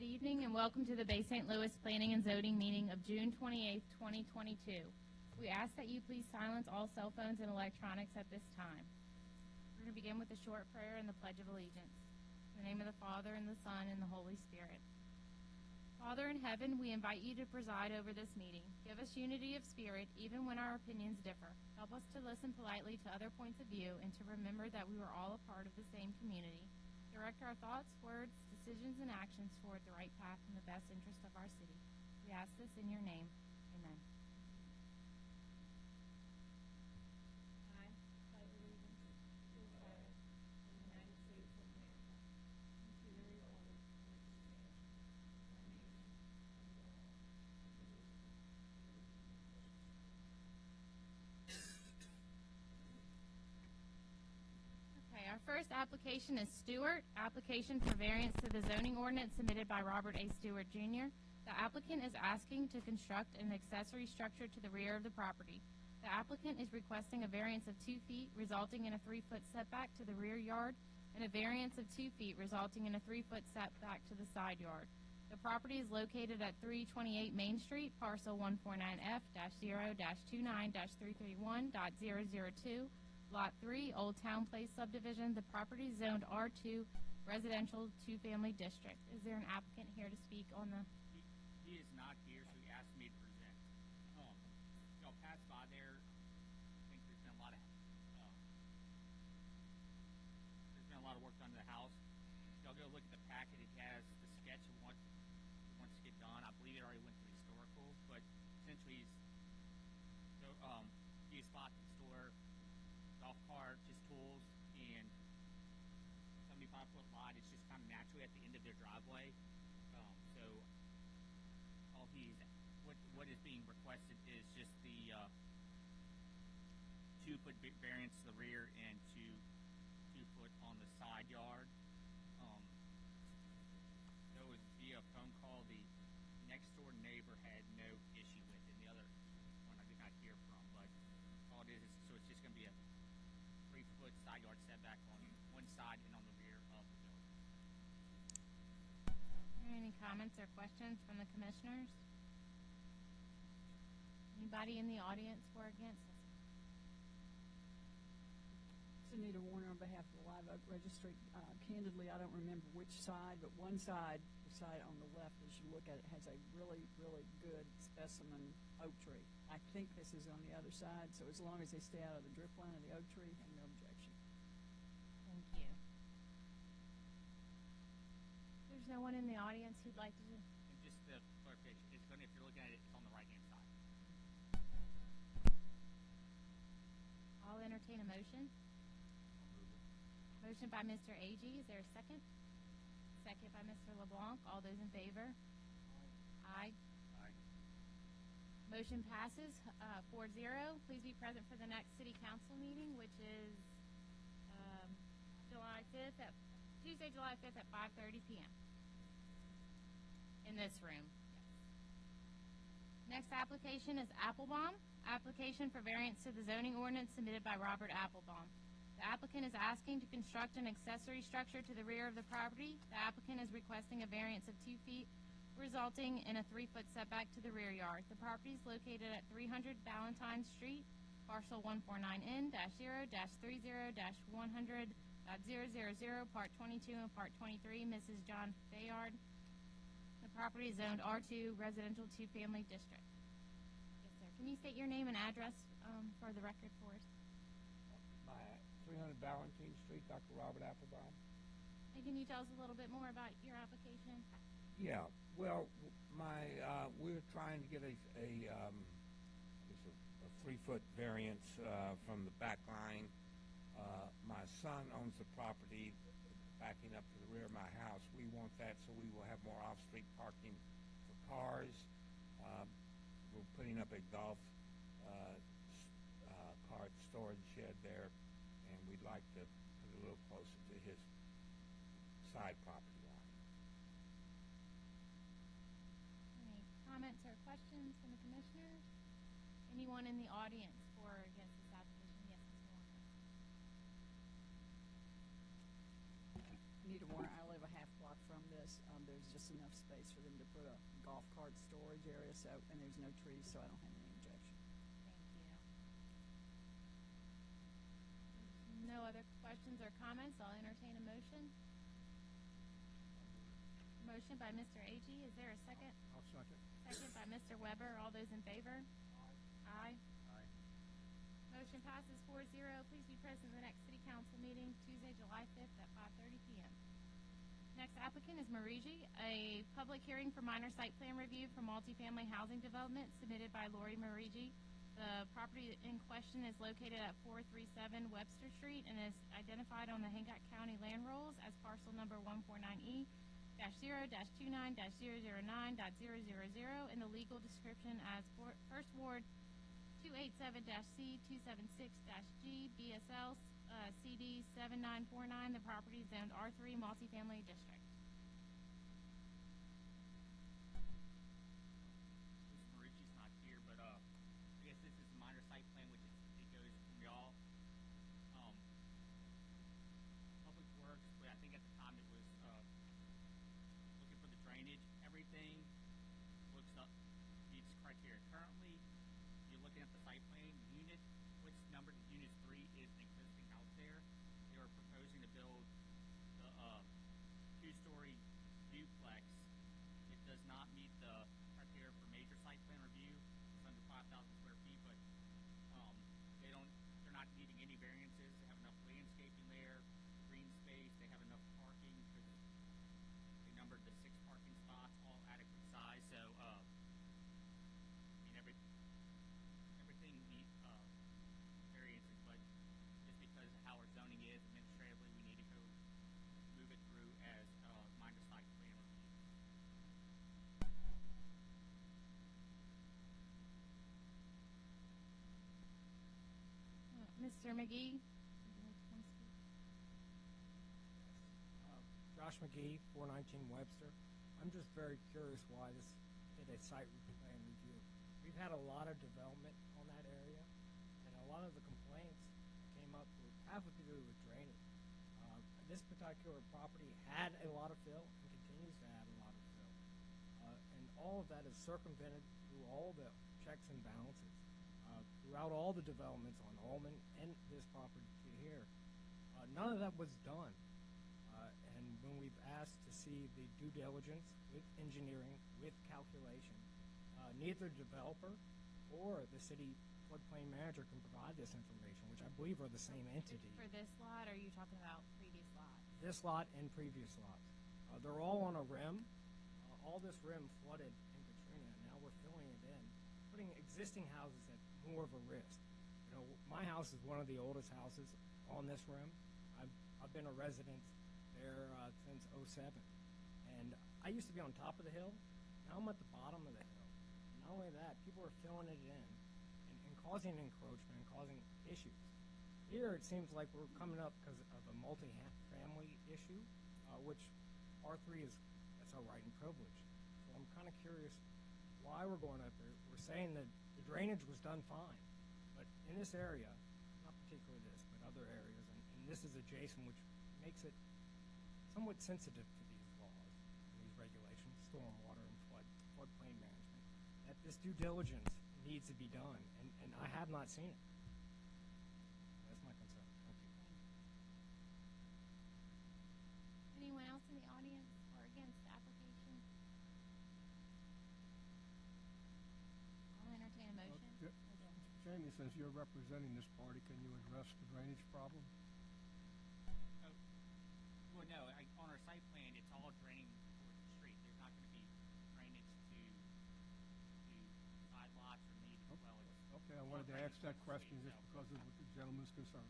evening and welcome to the Bay St. Louis Planning and Zoning meeting of June 28, 2022. We ask that you please silence all cell phones and electronics at this time. We're going to begin with a short prayer and the Pledge of Allegiance. In the name of the Father, and the Son, and the Holy Spirit. Father in heaven, we invite you to preside over this meeting. Give us unity of spirit, even when our opinions differ. Help us to listen politely to other points of view and to remember that we are all a part of the same community. Direct our thoughts, words, decisions, and actions toward the right path in the best interest of our city. We ask this in your name. Amen. I pledge allegiance to the flag of the United States of America and to the republic for which it stands, one nation, under God, indivisible. Okay, our first application is Stewart, application for variance to the zoning ordinance submitted by Robert A. Stewart, Jr. The applicant is asking to construct an accessory structure to the rear of the property. The applicant is requesting a variance of 2 feet, resulting in a 3-foot setback to the rear yard, and a variance of 2 feet, resulting in a 3-foot setback to the side yard. The property is located at 328 Main Street, parcel 149F-0-29-331.002, Lot 3, Old Town Place subdivision. The property is zoned R2, residential 2-family district. Is there an applicant here to speak on the? He is not here, so he asked me to present. Y'all pass by there. I think there's been a lot of work done to the house. Y'all go look at the packet. It has the sketch of what wants to get done. I believe it already went to historical, but essentially he's spot to store golf cart, just tools, and 75-foot lot. It's just kind of naturally at the end of their driveway. So all what is being requested is just the 2-foot variance to the rear and 2 foot on the side yard. There was via phone call. The next door neighbor had no issue with it. The other one I did not hear from, but all it is so it's just going to be a 3-foot side yard setback on one side and on the rear of the building. Any comments or questions from the commissioners? Anybody in the audience for or against this? Anita Warner on behalf of the Live Oak Registry. Candidly, I don't remember which side, but one side, the side on the left, as you look at it, has a really, really good specimen oak tree. I think this is on the other side, so as long as they stay out of the drip line of the oak tree, I have no objection. Thank you. There's no one in the audience who'd like to. And just the clarification, it's going to, if you're looking at it, it's on the right-hand side. I'll entertain a motion. Motion by Mr. Agee. Is there a second? Second by Mr. LeBlanc. All those in favor? Aye. Aye. Motion passes 4-0. Please be present for the next City Council meeting, which is Tuesday, July 5th at 5:30 p.m. in this room. Next application is Applebaum. Application for variance to the zoning ordinance submitted by Robert Applebaum. The applicant is asking to construct an accessory structure to the rear of the property. The applicant is requesting a variance of 2 feet, resulting in a 3-foot setback to the rear yard. The property is located at 300 Valentine Street, parcel 149N-0-30-100.000, part 22 and part 23, Mrs. John Bayard. The property is zoned R2, residential 2-family district. Yes, sir. Can you state your name and address for the record for us? 300 Valentine Street, Dr. Robert Applebaum. And can you tell us a little bit more about your application? Yeah, well, we're trying to get a 3-foot variance from the back line. My son owns the property backing up to the rear of my house. We want that so we will have more off-street parking for cars. We're putting up a golf cart storage shed there, and we'd like to put it a little closer to his side property line. Any comments or questions from the commissioners? Anyone in the audience for or against this application? Yes, Ms. Warner. Anita Warner, I live a half block from this. There's just enough space golf cart storage area, so, and there's no trees, so I don't have any objection. Thank you. No other questions or comments. I'll entertain a motion. Motion by Mr. Agee. Is there a second? I'll second. Second by Mr. Weber. All those in favor? Aye. Aye. Motion passes 4-0. Please be present in the next city council meeting, Tuesday, July 5th at 5:30 p.m. Next applicant is MAURIGI, a public hearing for minor site plan review for multifamily housing development submitted by Lori MAURIGI. The property in question is located at 437 Webster Street and is identified on the Hancock County land rolls as parcel number 149E-0-29-009.000 in the legal description as First Ward 287-C276-G BSL CD 7949. The property is zoned R3 multifamily district. Mr. Marichi's not here, but I guess this is a minor site plan, which is, it goes from y'all. Public Works, but I think at the time it was looking for the drainage. Everything looks up, meets criteria. Currently, you're looking at the site plan unit, what's numbered unit 3 is an existing house there. They were proposing to build the two-story duplex. It does not meet the criteria for major site plan review. It's under 5,000 square feet, but they're not needing any variances. They have enough landscaping there, green space. They have enough parking because they numbered the 6 parking spots, all adequate size. So, I mean, everything needs variances, but just because of how our zoning is administratively, we need to go move it through as minor site plan review. Mr. McGee? Josh McGee, 419 Webster. I'm just very curious why this did a site plan review. We've had a lot of development on that area, and a lot of the complaints that came up have to do with drainage. This particular property had a lot of fill and continues to have a lot of fill. And all of that is circumvented through all the checks and balances. Throughout all the developments on Ullman and this property to here, none of that was done. And when we've asked to see the due diligence with engineering, with calculation, neither developer or the city floodplain manager can provide this information, which I believe are the same entity. For this lot, or are you talking about previous lot? This lot and previous lots. They're all on a rim. All this rim flooded in Katrina, and now we're filling it in, putting existing houses at more of a risk. You know, my house is one of the oldest houses on this rim. I've been a resident there since '07, and I used to be on top of the hill. Now I'm at the bottom of the hill. Not only that, people are filling it in and causing encroachment and causing issues. Here it seems like we're coming up because of a multi-family issue, which R3 that's our right and privilege. So I'm kind of curious why we're going up there. We're saying that the drainage was done fine, but in this area, not particularly this, but other areas, and this is adjacent, which makes it somewhat sensitive to these laws and these regulations, stormwater and floodplain management, that this due diligence needs to be done, and I have not seen it. That's my concern. Thank you. Anyone else in the audience or against the application? I'll entertain a motion. Jamie, since you're representing this party, can you address the drainage problem? Well, no, on our site plan, it's all draining towards the street. There's not going to be drainage to side lots or native dwellings. Okay, I wanted to ask that question just because of what the gentleman's concern.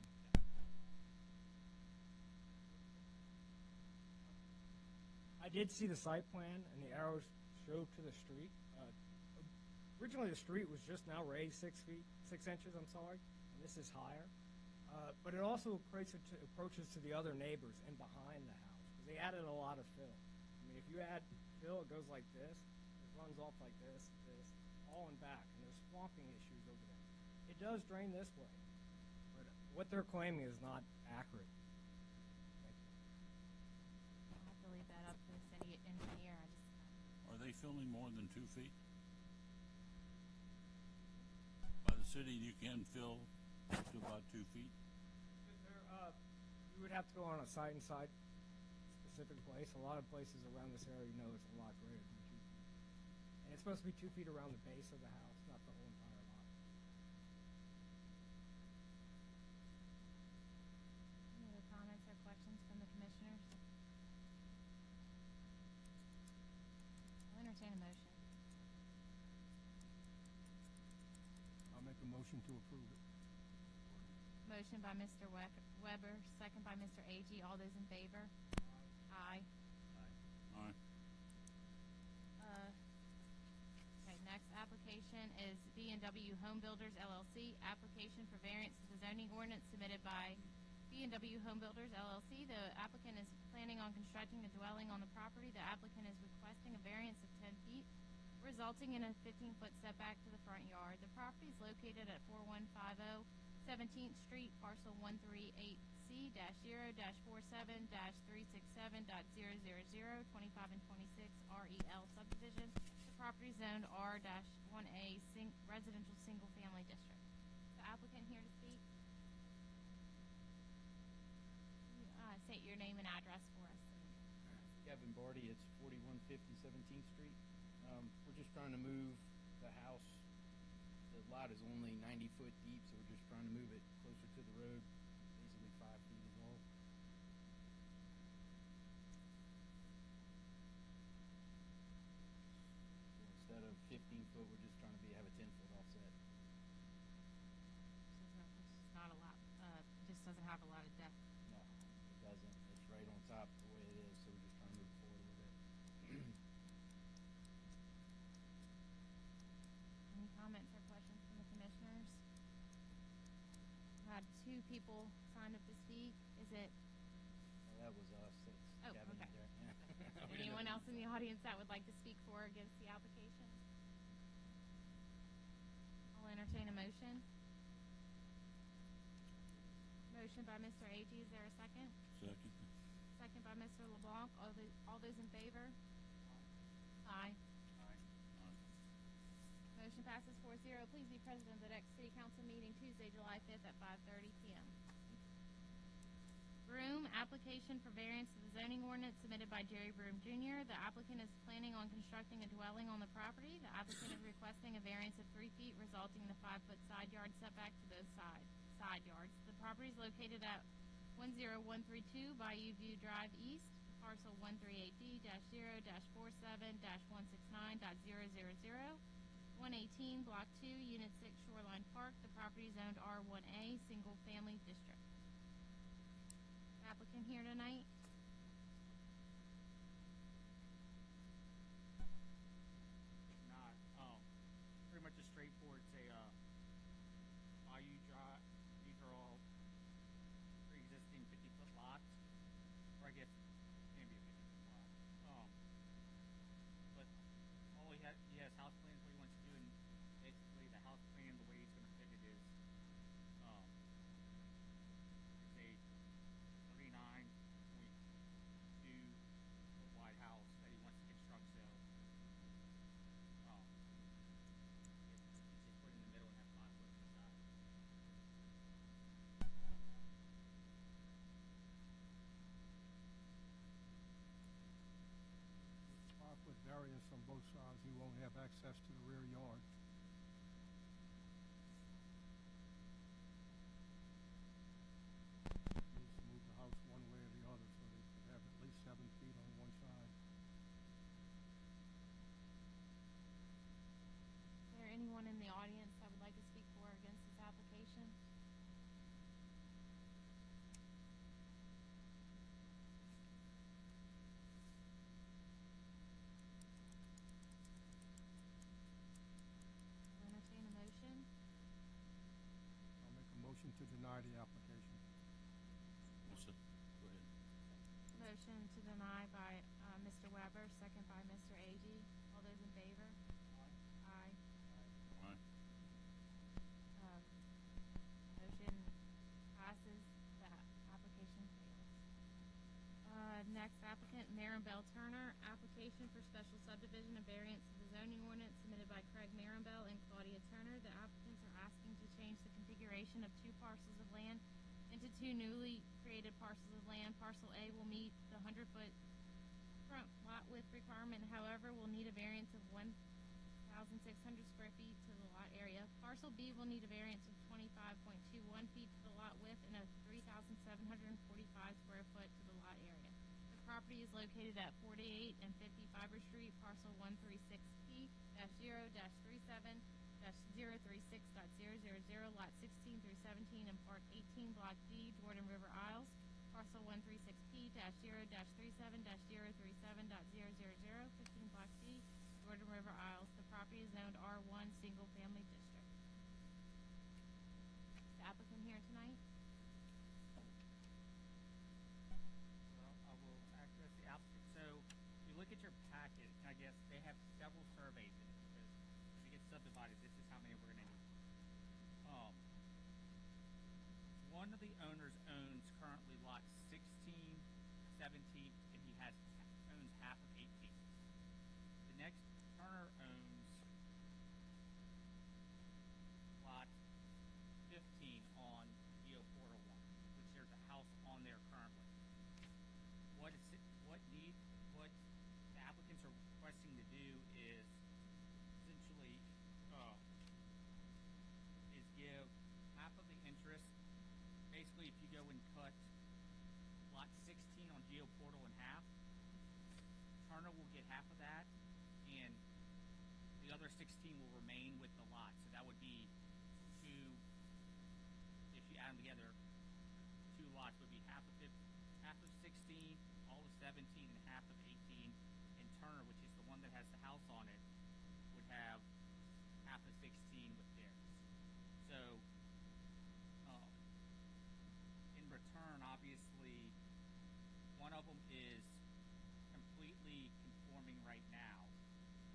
I did see the site plan, and the arrows showed to the street. Originally, the street was just now raised 6 inches, and this is higher. But it also creates approaches to the other neighbors and behind the house, because they added a lot of fill. I mean, if you add fill, it goes like this, it runs off like this, all in back, and there's swamping issues over there. It does drain this way, but what they're claiming is not accurate. I'll have to leave that up to the city engineer. Are they filling more than 2 feet? By the city, you can fill up to about 2 feet. You would have to go on a site-and-site specific place. A lot of places around this area, you know, it's a lot greater than 2 feet. And it's supposed to be 2 feet around the base of the house, not the whole entire lot. Any other comments or questions from the commissioners? I'll entertain a motion. I'll make a motion to approve it. Motion by Mr. Weber, second by Mr. Agee. All those in favor? Aye. Aye. Okay, next application is B&W Home Builders LLC, application for variance to the zoning ordinance submitted by B&W Home Builders LLC. The applicant is planning on constructing a dwelling on the property. The applicant is requesting a variance of 10 feet, resulting in a 15-foot setback to the front yard. The property is located at 4150 17th Street, parcel 138C-0-47-367.000, 25 and 26 REL subdivision. The property is zoned R-1A residential single-family district. The applicant here to speak. State your name and address for us. Kevin Barty, it's 4150 17th Street. We're just trying to move the house. The lot is only 90 foot deep, so we're just trying to move it closer to the road, basically 5 feet is all. So instead of 15 foot, we're just trying to have a 10 foot offset. It's not a lot, just doesn't have a lot of depth. No, it doesn't. It's right on top the way it is, so we're just trying to move it forward a little bit. Any comments or questions from the commissioners? I had 2 people sign up to speak. Is it Well, that was us. That's Oh, Kevin okay. there. Yeah. anyone else in the audience that would like to speak for or against the application? I'll entertain a motion. Motion by Mr. Agee. Is there a second? Second. Second by Mr. LeBlanc. All those in favor? Aye. Motion passes 4-0. Please be present at the next city council meeting Tuesday, July 5th at 5:30 p.m. Broome, application for variance to the zoning ordinance submitted by Jerry Broome Jr. The applicant is planning on constructing a dwelling on the property. The applicant is requesting a variance of 3 feet, resulting in a 5-foot side yard setback to both side yards. The property is located at 10132 Bayou View Drive East, parcel 138D-07-17.169.000, 118, Block 2, Unit 6, Shoreline Park. The property is zoned R1A, Single Family District. Applicant here tonight. Not, pretty much a straightforward, say, Bayou Drive. These are all pre-existing 50-foot lots, or I guess can be a 50-foot lot. But all he has house plans, what he wants to do, and basically the house plan, the way he's going to fit it is, it's a 39.2-foot wide house that he wants to construct. So, it's just put in the middle and have 5 foot to the side. With 5-foot variance on both sides, he won't have access to the rear yard. He needs to move the house one way or the other so they could have at least 7 feet on one side. Is there anyone in the audience that would like to speak for or against this application? I'll entertain a motion. I'll make a motion to deny the application. Go ahead. Motion to deny by Mr. Weber, second by Mr. Agee. All those in favor? Aye. Aye. Motion passes. The application fails. Next applicant, MIRAMBELL-TURNER, application for special subdivision of variance by Craig Mirambell and Claudia Turner. The applicants are asking to change the configuration of two parcels of land into two newly created parcels of land. Parcel A will meet the 100-foot front lot width requirement, however, will need a variance of 1,600 square feet to the lot area. Parcel B will need a variance of 25.21 feet to the lot width and a 3,745 square foot to the lot area. The property is located at 48 and 50 Fiber Street, parcel 136P-0-37-036.000, lot 16 through 17 and part 18, block D, Jordan River Isles. Parcel 136P-0-37-037.000, 15 block D, Jordan River Isles. The property is zoned R1 Single Family District. The applicant here tonight? Well, I will address the applicant. So, if you look at your packet, I guess they have several surveys in it because when it gets subdivided, this is how many we're going to need. One of the owners owns currently lots 16, 17, and he owns half of 18. The next Turner owns lot 15 on Geo Portal 1, which there's a house on there currently. What the applicants are requesting to do is essentially is give half of the interest. Basically, if you go and cut lot 16 on Geo Portal in half, Turner will get half of that, and the other 16 will remain with the lot. So that would be two, if you add them together, two lots would be half of 16, all of 17, and half of 18. And Turner, which is the one that has the house on it, would have half of 16 with theirs. So in return, obviously, one of them is completely conforming right now,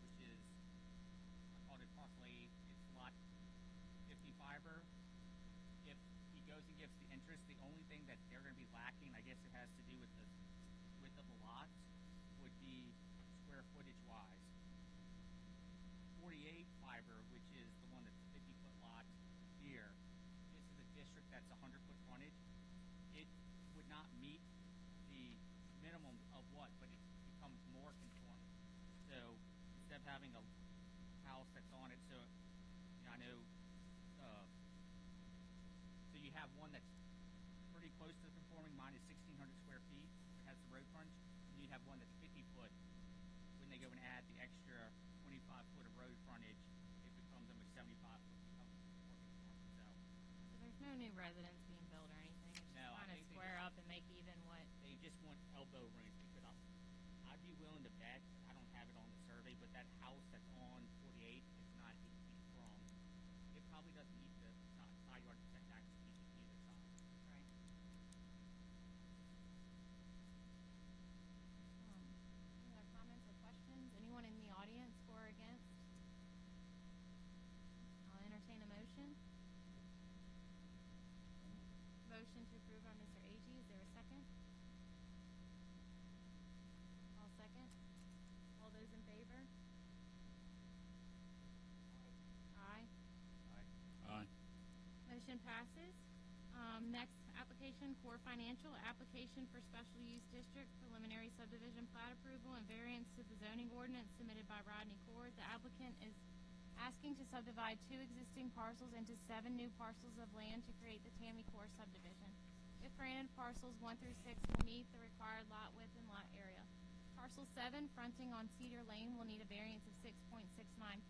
which is, I called it parcel A, it's lot 50 fiber. If he goes and gives the interest, the only thing that they're going to be lacking, I guess it has to do with the width of the lot, would be square footage wise. 48 fiber, which is the one that's 50-foot lot here, this is a district that's 100-foot frontage. It would not meet the minimum of what, but it becomes more conforming. So instead of having a house that's on it, so I know, so you have one that's pretty close to the conforming. Mine is 1,600 square feet. It has the road frontage. And you'd have one that's 50 foot. When they go and add the extra 25 foot of road frontage, it becomes almost 75 foot. Becomes more conforming. So There's no new residence being built or anything. It's No, I just kind of think they square just- up and make even what. they just want elbow room because I'd be willing to bet, I don't have it on the survey, but that house that's on 48 is not 8 feet from. It probably doesn't meet the side yard setbacks either side. Right. Any other comments or questions? Anyone in the audience for or against? I'll entertain a motion. Motion to approve by Mr. Agee. Is there a second? I'll second. All those in favor? Aye. Aye. Motion passes. Next application, CORR Financial, application for special use district preliminary subdivision plat approval and variance to the zoning ordinance submitted by Rodney CORR. The applicant is asking to subdivide 2 existing parcels into 7 new parcels of land to create the Tammy CORR subdivision. If granted, parcels 1 through 6 will meet the required lot width and lot area. Parcel 7, fronting on Cedar Lane, will need a variance of 6.69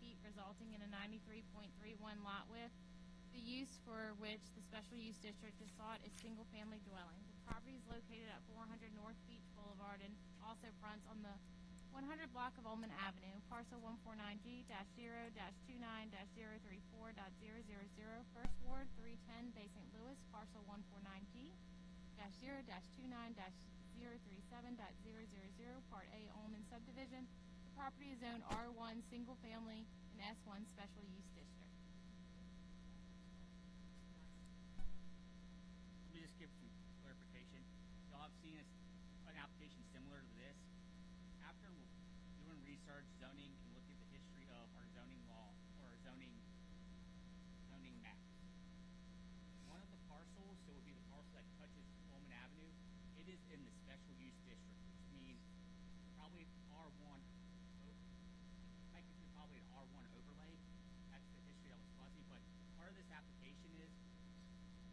feet, resulting in a 93.31 lot width. The use for which the special use district is sought is single-family dwelling. The property is located at 400 North Beach Boulevard and also fronts on the 100 block of Ullman Avenue, parcel 149G-0-29-034.000, First Ward, 310, Bay St. Louis, parcel 149G-0-29-037.000, Part A, Ullman subdivision. The property is zoned R1 Single Family and S1 Special Use District. Let me just give some clarification. Y'all have seen an application similar to this. After doing research, zoning, and looking at the history of our zoning law, special use district, which means probably R1, technically probably an R1 overlay. That's the history that was fuzzy, but part of this application is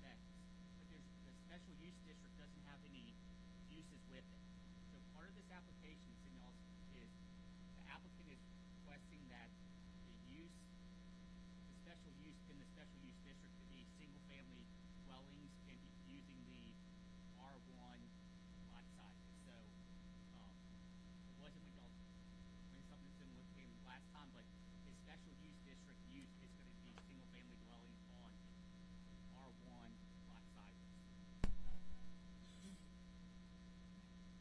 that the special use district doesn't have any uses with it. So part of this application is the applicant is requesting that the special use in the special use district to be single-family dwellings and using the R1 lot sizes. So it wasn't like y'all when something similar came last time, but the special use district use is going to be single-family dwellings on R1 lot sizes.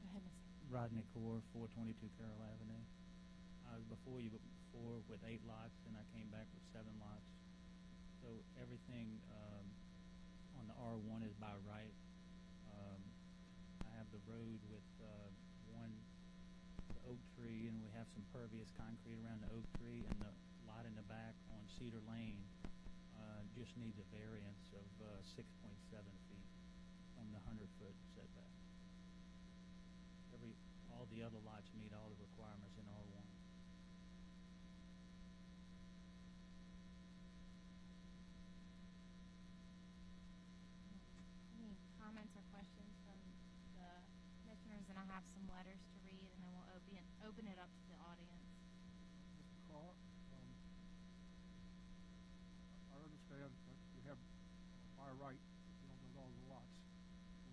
Go ahead, Mr. Rodney CORR, 422 Carroll Avenue. I was before you before with 8 lots, and I came back with 7 lots. So everything on the R1 is by right. I have the road with the oak tree, and we have some pervious concrete around the oak tree, and the lot in the back on Cedar Lane just needs a variance of 6.7 feet from the 100-foot setback. All the other lots meet all the requirements in R1. Any comments or questions from the commissioners? And I have some letters to read, and then we'll open it up to the audience. Mr. Carr, I understand that you have by right to build on all the lots.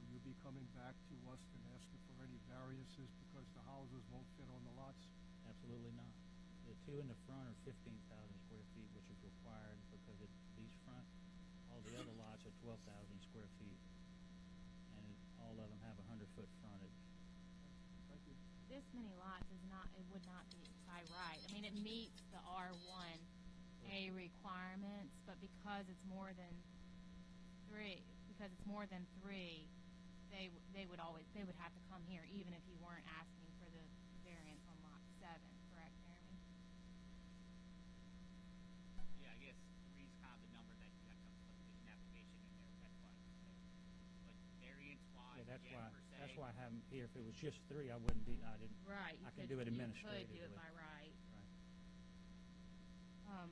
Will you be coming back to us and asking for any variances because the houses won't fit on the lots? Absolutely not. The 2 in the front are 15,000 square feet, which is required because it's beachfront. All the other lots are 12,000 square feet, and all of them have a 100-foot frontage. Thank you. This many lots it would not be by right. I mean, it meets the R1A requirements, but because it's more than 3, they would have to come here even if you weren't asking for the variance on lot 7, correct, Jeremy? Yeah, I guess 3 is kind of the number that you have to put the application in there. That's why. But variance-wise, Yeah, per se. that's why I have them here. If it was just 3, I wouldn't be. I didn't. Right. I can do it administratively. You could do it by right. Right.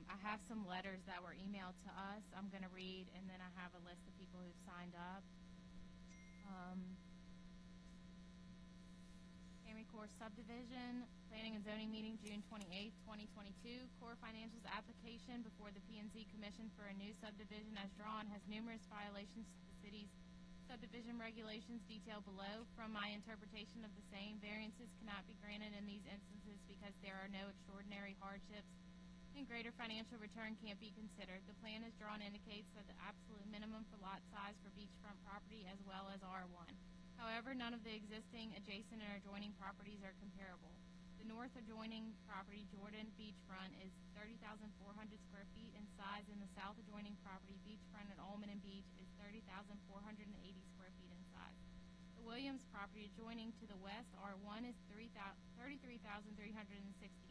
I have some letters that were emailed to us. I'm going to read, and then I have a list of people who've signed up. Army Corps Subdivision, Planning and Zoning Meeting, June 28th, 2022. Corps Financials application before the P&Z Commission for a new subdivision as drawn has numerous violations to the city's subdivision regulations detailed below. From my interpretation of the same, variances cannot be granted in these instances because there are no extraordinary hardships and greater financial return can't be considered. The plan as drawn indicates that the absolute minimum for lot size for beachfront property as well as R1. However, none of the existing adjacent and adjoining properties are comparable. The north adjoining property, Jordan Beachfront, is 30,400 square feet in size, and the south adjoining property, Beachfront at Ullman and Beach, is 30,480 square feet in size. The Williams property adjoining to the west, R1, is 33,360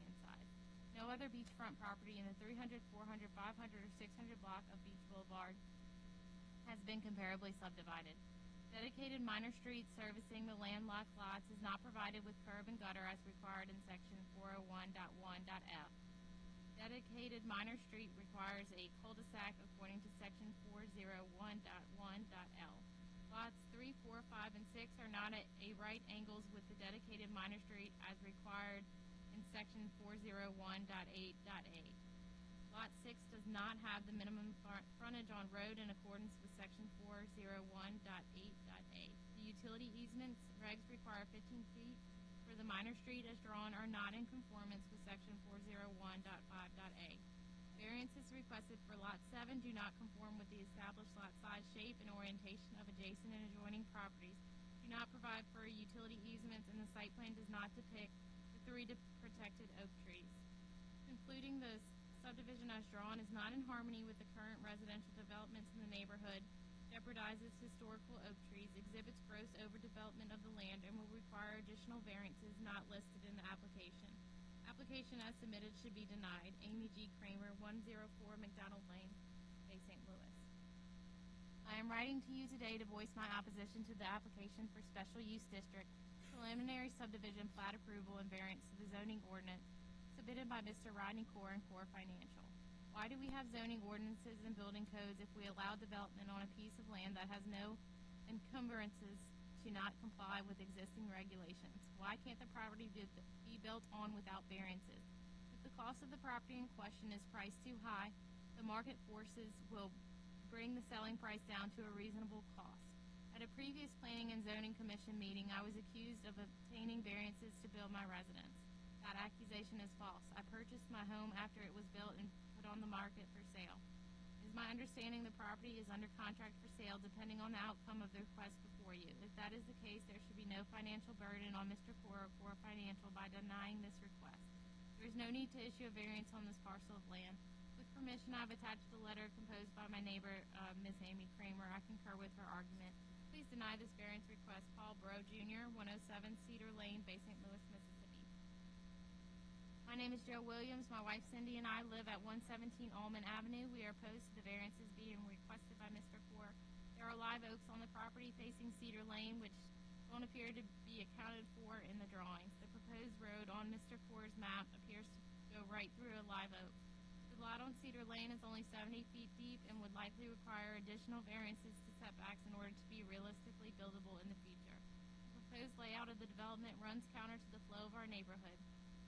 in size. No other beachfront property in the 300, 400, 500, or 600 block of Beach Boulevard has been comparably subdivided. Dedicated minor street servicing the landlocked lots is not provided with curb and gutter as required in section 401.1.f. Dedicated minor street requires a cul-de-sac according to section 401.1.l. Lots 3, 4, 5, and 6 are not at right angles with the dedicated minor street as required in section 401.8.a. Lot 6 does not have the minimum frontage on road in accordance with section 401.8.a. The utility easements regs require 15 feet for the minor street as drawn are not in conformance with section 401.5.a. Variances requested for lot 7 do not conform with the established lot size, shape, and orientation of adjacent and adjoining properties, do not provide for utility easements, and the site plan does not depict the 3 protected oak trees. Concluding the subdivision as drawn is not in harmony with the current residential developments in the neighborhood, jeopardizes historical oak trees, exhibits gross overdevelopment of the land, and will require additional variances not listed in the application. Application as submitted should be denied. Amy G. Kramer, 104 McDonald Lane, Bay St. Louis. I am writing to you today to voice my opposition to the application for special use district preliminary subdivision plat approval and variance to the zoning ordinance submitted by Mr. Rodney CORR and CORR Financial. Why do we have zoning ordinances and building codes if we allow development on a piece of land that has no encumbrances to not comply with existing regulations? Why can't the property be built on without variances? If the cost of the property in question is priced too high, the market forces will bring the selling price down to a reasonable cost. At a previous Planning and Zoning Commission meeting, I was accused of obtaining variances to build my residence. That accusation is false. I purchased my home after it was built and put on the market for sale. It is my understanding the property is under contract for sale depending on the outcome of the request before you. If that is the case, there should be no financial burden on Mr. CORR or CORR Financial by denying this request. There is no need to issue a variance on this parcel of land. With permission, I have attached a letter composed by my neighbor, Ms. Amy Kramer. I concur with her argument. Please deny this variance request. Paul Bro, Jr., 107 Cedar Lane, Bay St. Louis, Mississippi. My name is Joe Williams. My wife Cindy and I live at 117 Allman Avenue. We are opposed to the variances being requested by Mr. CORR. There are live oaks on the property facing Cedar Lane, which don't appear to be accounted for in the drawings. The proposed road on Mr. CORR's map appears to go right through a live oak. The lot on Cedar Lane is only 70 feet deep and would likely require additional variances to setbacks in order to be realistically buildable in the future. The proposed layout of the development runs counter to the flow of our neighborhood.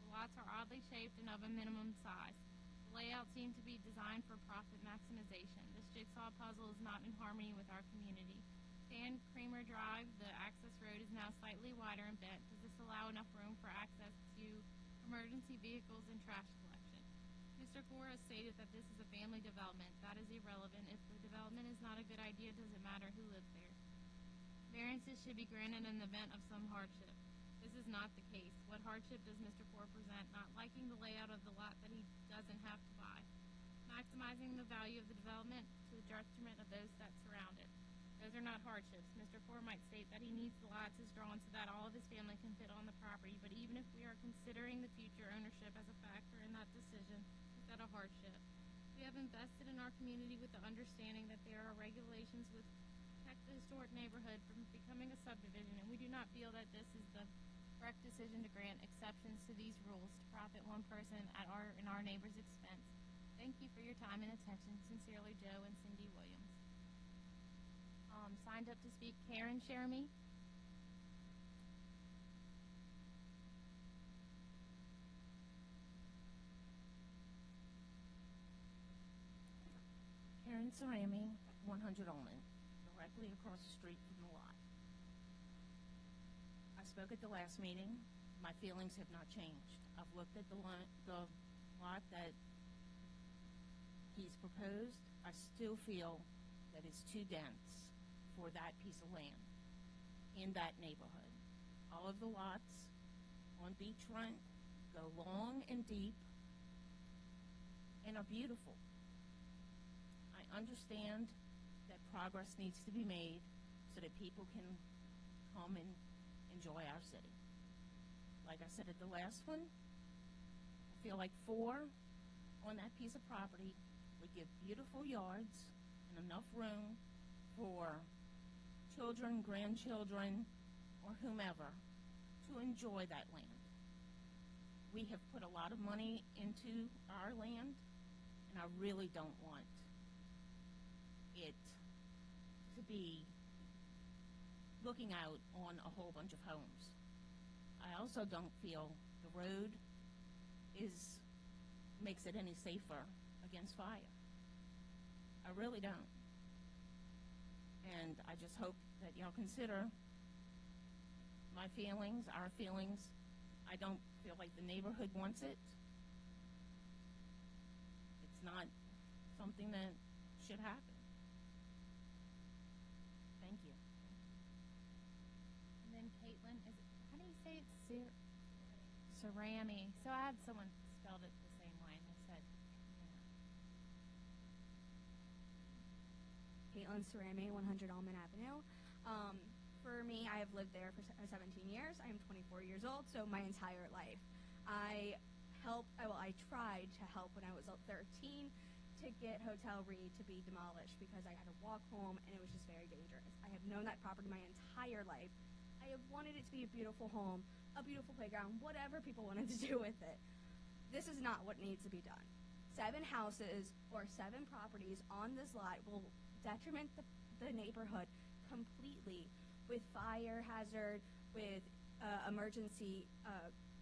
The lots are oddly shaped and of a minimum size. The layout seems to be designed for profit maximization. This jigsaw puzzle is not in harmony with our community. Dan Kramer Drive, the access road, is now slightly wider and bent. Does this allow enough room for access to emergency vehicles and trash collection? Mr. CORR has stated that this is a family development. That is irrelevant. If the development is not a good idea, does it matter who lives there? Variances should be granted in the event of some hardship. This is not the case. What hardship does Mr. CORR present? Not liking the layout of the lot that he doesn't have to buy. Maximizing the value of the development to the detriment of those that surround it. Those are not hardships. Mr. CORR might state that he needs the lots as drawn so that all of his family can fit on the property, but even if we are considering the future ownership as a factor in that decision, is that a hardship? We have invested in our community with the understanding that there are regulations which protect the historic neighborhood from becoming a subdivision, and we do not feel that this is the correct decision to grant exceptions to these rules to profit one person at our neighbor's expense. Thank you for your time and attention. Sincerely, Joe and Cindy Williams. Signed up to speak, Karen Sheremy. Karen Cerami, 100 Ullman, directly across the street from the lot. I spoke at the last meeting. My feelings have not changed. I've looked at the lot that he's proposed. I still feel that it's too dense for that piece of land in that neighborhood. All of the lots on beachfront go long and deep and are beautiful. I understand that progress needs to be made so that people can come and enjoy our city. Like I said at the last one, I feel like 4 on that piece of property would give beautiful yards and enough room for children, grandchildren, or whomever to enjoy that land. We have put a lot of money into our land, and I really don't want it to be looking out on a whole bunch of homes. I also don't feel the road makes it any safer against fire. I really don't. And I just hope that y'all consider my feelings, our feelings. I don't feel like the neighborhood wants it. It's not something that should happen. Thank you. And then Caitlin, how do you say it? Cerami. So I had someone spelled it the same way, and they said, Caitlin Cerami, 100 Allman Avenue. For me, I have lived there for 17 years. I am 24 years old, so my entire life. I tried to help when I was 13 to get Hotel Reed to be demolished because I had to walk home and it was just very dangerous. I have known that property my entire life. I I have wanted it to be a beautiful home, a beautiful playground, whatever people wanted to do with it. This is not what needs to be done. 7 houses or 7 properties on this lot will detriment the neighborhood completely with fire hazard, with emergency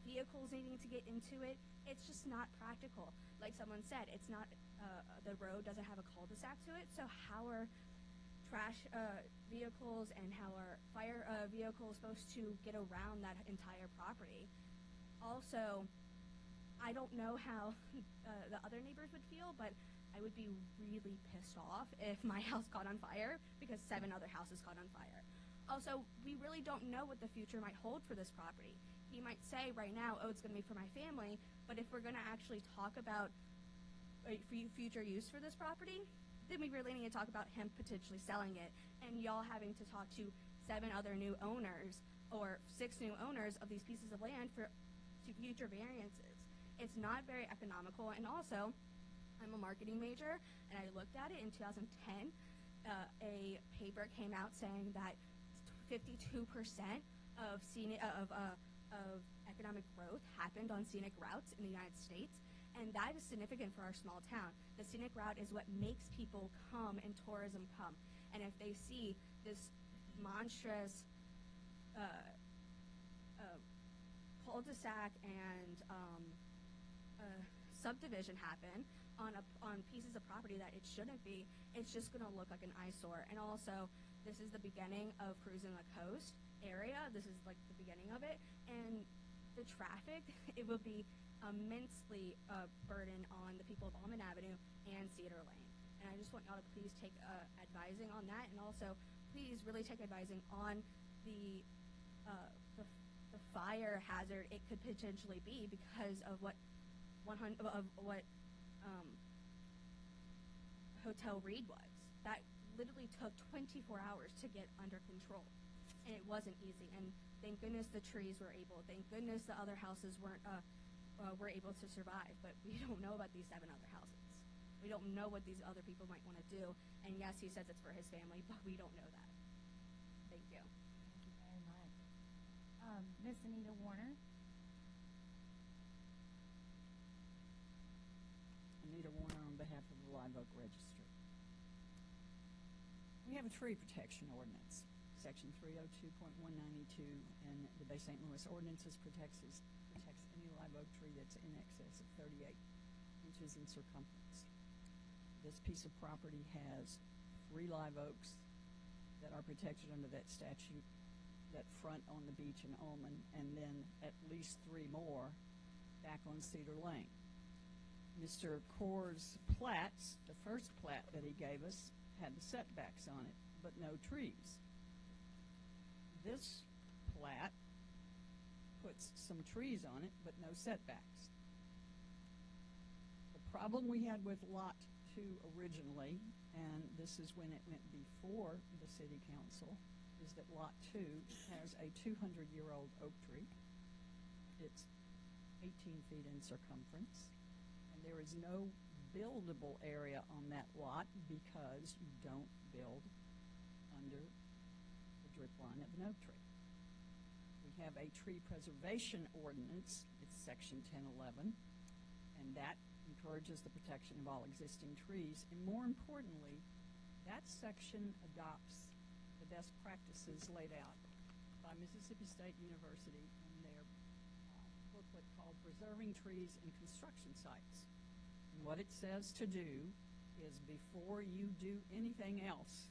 vehicles needing to get into it. It's just not practical. Like someone said, it's not, the road doesn't have a cul-de-sac to it, so how are trash vehicles and how are fire vehicles supposed to get around that entire property? Also, I don't know how the other neighbors would feel, but I would be really pissed off if my house caught on fire because 7 other houses caught on fire. Also, we really don't know what the future might hold for this property. He might say right now, oh, it's going to be for my family, but if we're going to actually talk about future use for this property, then we really need to talk about him potentially selling it and y'all having to talk to 7 other new owners or 6 new owners of these pieces of land for future variances. It's not very economical, and also, I'm a marketing major, and I looked at it in 2010. A paper came out saying that 52% of economic growth happened on scenic routes in the United States, and that is significant for our small town. The scenic route is what makes people come and tourism come, and if they see this monstrous cul-de-sac and subdivision happen on pieces of property that it shouldn't be, it's just going to look like an eyesore. And also, this is the beginning of cruising the coast area. This is like the beginning of it, and the traffic, it will be immensely burden on the people of Almond Avenue and Cedar Lane. And I just want y'all to please take advising on that, and also please really take advising on the fire hazard it could potentially be because of what Hotel Reed was. That literally took 24 hours to get under control, and it wasn't easy. And thank goodness the trees were able. Thank goodness the other houses were able to survive. But we don't know about these 7 other houses. We don't know what these other people might want to do. And yes, he says it's for his family, but we don't know that. Thank you. Thank you very much. Miss Anita Warner. Anita Warner on behalf of the Live Oak Registry. We have a tree protection ordinance, section 302.192, and the Bay St. Louis ordinances protects any live oak tree that's in excess of 38 inches in circumference. This piece of property has 3 live oaks that are protected under that statute that front on the beach in Ullman, and then at least 3 more back on Cedar Lane. Mr. CORR's plats, the first plat that he gave us, had the setbacks on it, but no trees. This plat puts some trees on it, but no setbacks. The problem we had with Lot 2 originally, and this is when it went before the City Council, is that Lot 2 has a 200-year-old oak tree. It's 18 feet in circumference. There is no buildable area on that lot because you don't build under the drip line of an oak tree. We have a tree preservation ordinance, it's section 1011, and that encourages the protection of all existing trees. And more importantly, that section adopts the best practices laid out by Mississippi State University in their booklet called Preserving Trees in Construction Sites. And what it says to do is before you do anything else,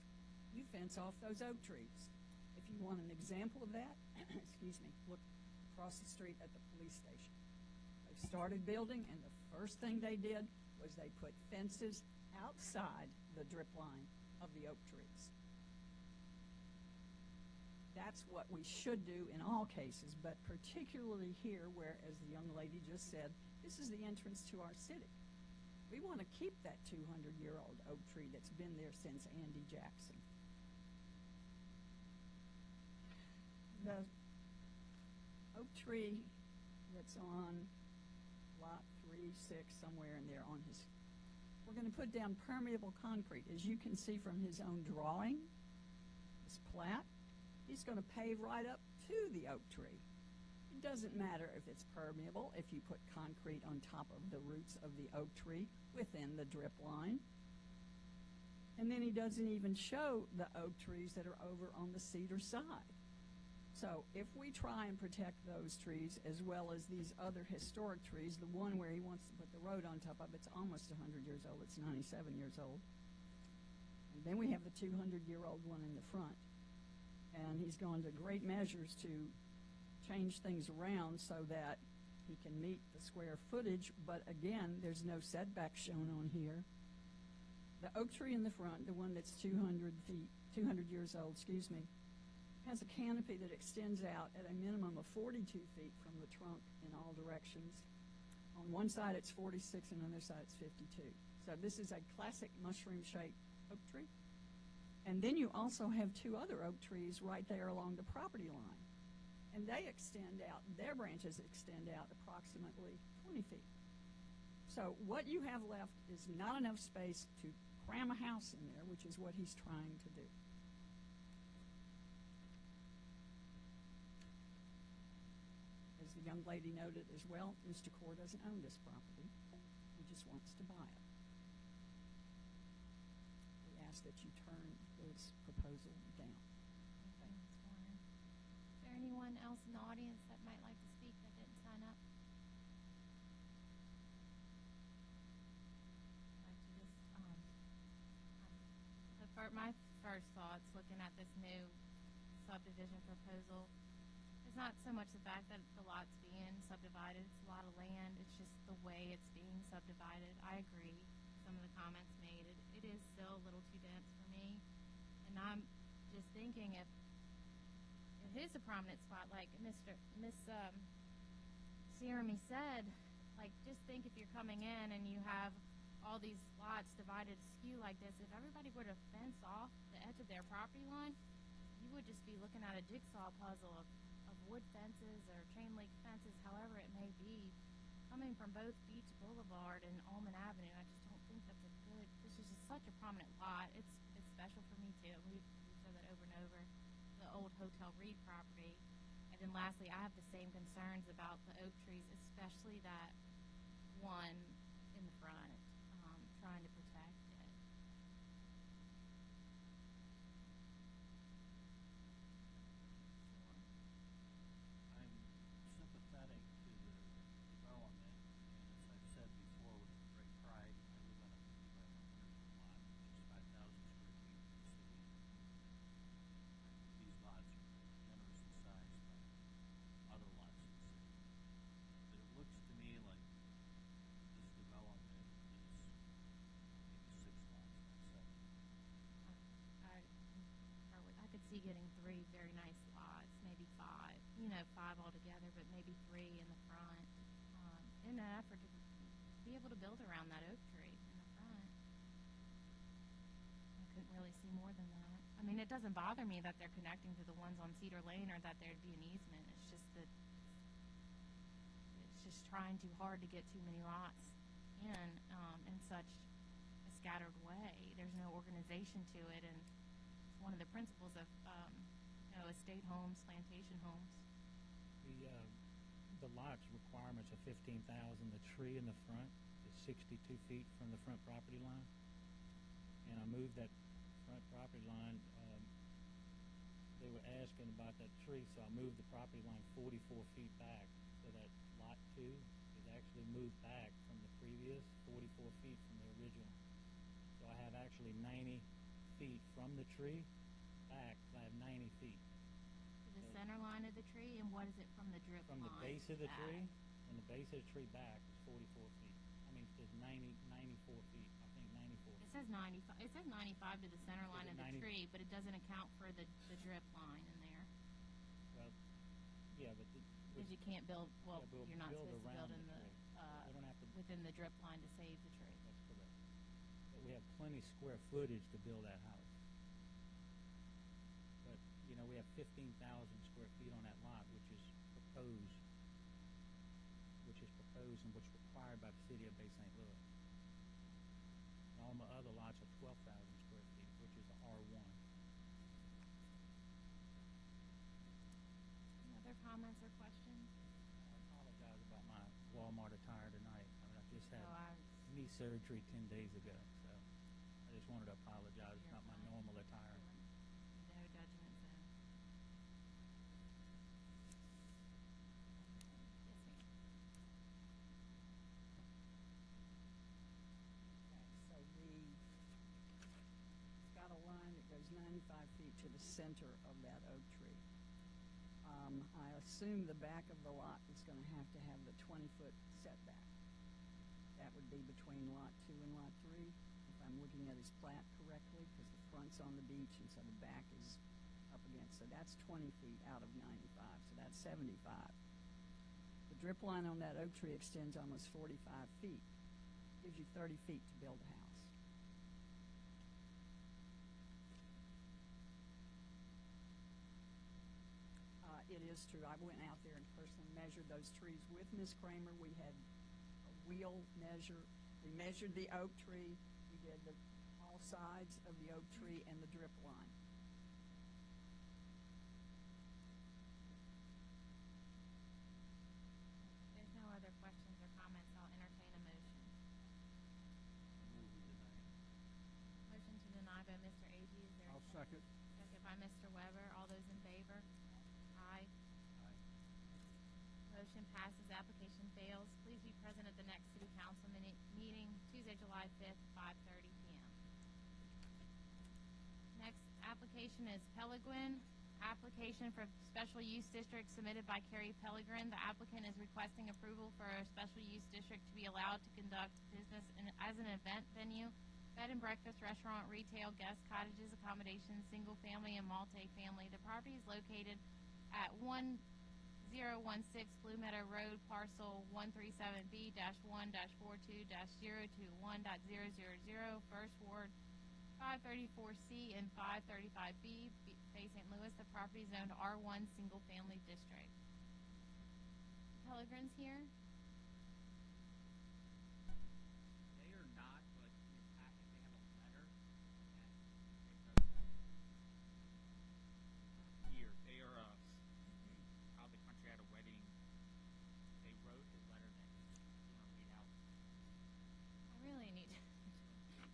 you fence off those oak trees. If you want an example of that, excuse me, look across the street at the police station. They started building, and the first thing they did was they put fences outside the drip line of the oak trees. That's what we should do in all cases, but particularly here where, as the young lady just said, this is the entrance to our city. We want to keep that 200-year-old oak tree that's been there since Andy Jackson. The oak tree that's on lot 3, 6, somewhere in there on his, we're going to put down permeable concrete. As you can see from his own drawing, this plat, he's going to pave right up to the oak tree. It doesn't matter if it's permeable, if you put concrete on top of the roots of the oak tree within the drip line. And then he doesn't even show the oak trees that are over on the cedar side. So if we try and protect those trees as well as these other historic trees, the one where he wants to put the road on top of, it's almost 100 years old, it's 97 years old. And then we have the 200-year-old one in the front. And he's gone to great measures to change things around so that he can meet the square footage, but again, there's no setback shown on here. The oak tree in the front, the one that's 200 years old, has a canopy that extends out at a minimum of 42 feet from the trunk in all directions. On one side it's 46 and on the other side it's 52. So this is a classic mushroom-shaped oak tree. And then you also have two other oak trees right there along the property line. And they extend out, their branches extend out approximately 20 feet. So what you have left is not enough space to cram a house in there, which is what he's trying to do. As the young lady noted as well, Mr. CORR doesn't own this property. He just wants to buy it. We ask that you turn this proposal down. Thank you, Ms. Warner. Is there anyone else in the audience that might like to speak that didn't sign up? I'd like to just, my first thoughts looking at this new subdivision proposal is not so much the fact that the lot's being subdivided, it's a lot of land, it's just the way it's being subdivided. I agree with some of the comments made. It is still a little too dense for me. And I'm just thinking if it is a prominent spot, like Miss Sieramy said, like just think if you're coming in and you have all these lots divided askew like this, if everybody were to fence off the edge of their property line, you would just be looking at a jigsaw puzzle of wood fences or chain link fences, however it may be, coming from both Beach Boulevard and Almond Avenue. I just don't think that's a good, this is just such a prominent lot. It's special for me too. We've said that over and over. The old Hotel Reed property. And then lastly, I have the same concerns about the oak trees, especially that one in the front, trying to protect it. I'm sympathetic to the development, and as I've said before with great pride, I live on a 500 lot, which is 5,000 square feet in the city. These lots are generous in size by other lots in the city. But it looks to me like this development is maybe 6 lots, not 7. I could see getting 3 very nice lots, maybe 5, 5 altogether, but maybe 3 in the front, in an effort to be able to build around that oak tree in the front. I couldn't really see more than that. I mean, it doesn't bother me that they're connecting to the ones on Cedar Lane or that there'd be an easement. It's just that it's just trying too hard to get too many lots in such a scattered way. There's no organization to it, and it's one of the principles of estate homes, plantation homes. The lot's requirements are 15,000. The tree in the front is 62 feet from the front property line, and I moved that front property line. They were asking about that tree, so I moved the property line 44 feet back, so that lot 2 is actually moved back from the previous 44 feet from the original. So I have actually 90 feet from the tree back, so I have 90 feet. To the center line of the tree, and what is it from the drip From line? the base of the back? tree, from the base of the tree back is 44 feet. I mean, it's 94 feet, I think 94. It says 95. It says 95 to the center line of the 90? tree, but it doesn't account for the drip line in there. Well, yeah, but Because you can't build. Well, Yeah, you're not build supposed to build around in the the tree. You don't have to- within the drip line to save the tree. that's correct. But we have plenty square footage to build that house. But, we have 15,000 square feet on that lot, which is proposed and which is required by the city of Bay St. Louis. And all my other lots are 12,000 square feet, which is a R1. comments or questions? I apologize about my Walmart attire tonight. I mean, I just had Oh, knee surgery 10 days ago, so I just wanted to apologize. It's not my normal attire. No judgment zone. Yes, ma'am. Okay, so it's got a line that goes 95 feet to the center of that oak tree. I assume the back of the lot is going to have the 20-foot setback. That would be between lot 2 and lot 3, if I'm looking at his plat correctly, because the front's on the beach and so the back is up against. So that's 20 feet out of 95, so that's 75. The drip line on that oak tree extends almost 45 feet. Gives you 30 feet to build a house. It is true. I went out there and personally measured those trees with Ms. Kramer. We had a wheel measure. We measured the oak tree. We did all sides of the oak tree and the drip line. There's no other questions or comments. I'll entertain a motion. Move we deny. Motion to deny by Mr. Agee. Is there a I'll second. Second by Mr. Weber. All those in favor? Aye. Aye. Motion passes. Application fails. Please be present at the next city council meeting, Tuesday, July 5th, 5:30 p.m. Next application is Pellegrin. Application for special use district submitted by Carrie Pellegrin. The applicant is requesting approval for a special use district to be allowed to conduct business as an event venue, bed and breakfast, restaurant, retail, guest cottages, accommodations, single family and multi-family. The property is located at 1016 Blue Meadow Road, parcel 137B-1-42-021.000, First Ward, 534C and 535B, Bay St. Louis. The property is zoned R1 Single Family District. Pellegrin's here. They are not, but in your packet they have a letter that they wrote here. They are out of the country at a wedding. They wrote a letter that you want to read out. I really need to.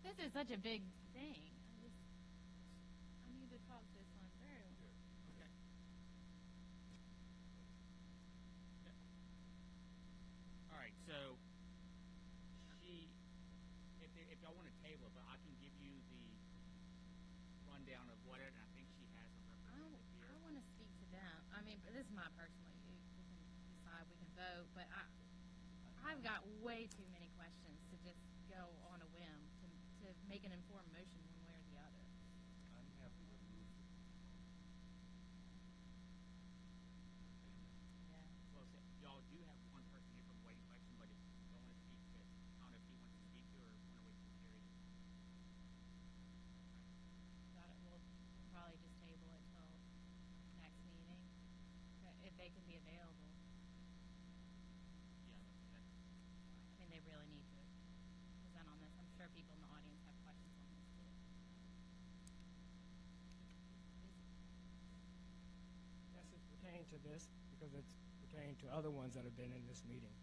This is such a big thing. I need to talk this one through. Okay. All right, so if y'all want to table it, but I can give you the rundown of what it, and I think she has a representative here. I want to speak to them. I mean, but this is my personal. We can decide, we can vote, but I've got way too many questions to just go on a whim to make an informed motion one way or the other. I'm happy to move. Yeah. Well, so y'all do have one person here from waiting section, but if you don't want to speak to, I don't know if he wants to speak to or want to wait for Terry to. Got it. We'll probably just table it till next meeting, if they can be available. Yeah, that's I mean, they really need to present on this. I'm sure people in the audience have questions on this too. Yes, it's pertaining to this because it's pertaining to other ones that have been in this meeting.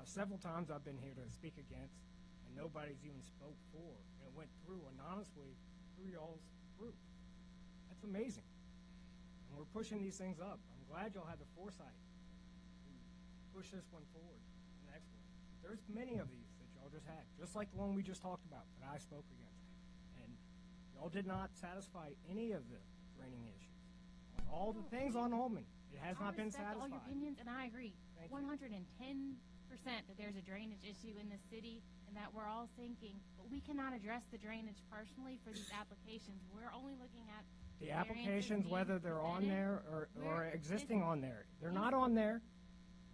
Several times I've been here to speak against, and nobody's even spoke for. And it went through anonymously through y'all's group. That's amazing. And we're pushing these things up. I'm glad y'all had the foresight to push this one forward, the next one. There's many of these that y'all just had, just like the one we just talked about that I spoke against. And y'all did not satisfy any of the draining issues. On all the things on Holman, it has not been I respect all satisfied. your opinions, and I agree Thank you. 110% that there's a drainage issue in the city, and that we're all sinking. But we cannot address the drainage personally for these applications. We're only looking at The variances applications, being whether they're on presented. there or We're- existing this- on there, they're these- not on there.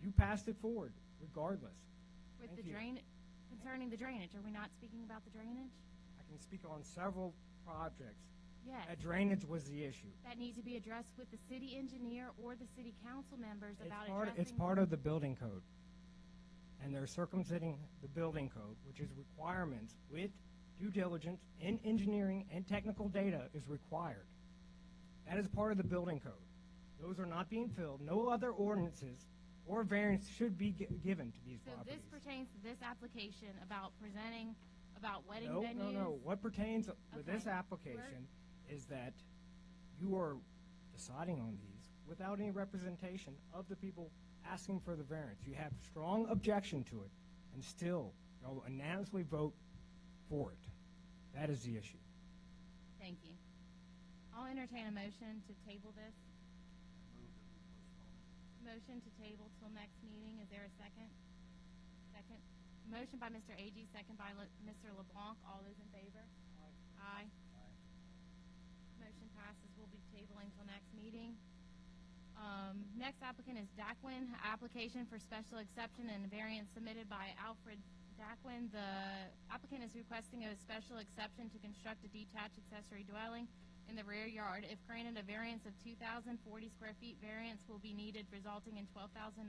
You passed it forward, regardless. With Thank the you. drain, concerning the drainage, are we not speaking about the drainage? I can speak on several projects. Yes. Drainage was the issue. That needs to be addressed with the city engineer or the city council members about It's addressing. part of the building code. And they're circumventing the building code, which is requirements with due diligence in engineering and technical data is required. That is part of the building code. Those are not being filled. No other ordinances or variance should be given to these So properties. this pertains to this application about presenting, about wedding No, venues? no, no. What pertains with this Okay. application is that you are deciding on these without any representation of the people asking for the variance. You have strong objection to it, and still you'll unanimously vote for it. That is the issue. Thank you. I'll entertain a motion to table this. Motion to table till next meeting. Is there a second? Second. Motion by Mr. Agee, second by Mr. LeBlanc. All those in favor? Aye. Motion passes. We'll be tabling till next meeting. Next applicant is DAQUIN, application for special exception and variance submitted by Alfred DAQUIN. The applicant is requesting a special exception to construct a detached accessory dwelling in the rear yard. If granted, a variance of 2,040 square feet variance will be needed, resulting in 12,960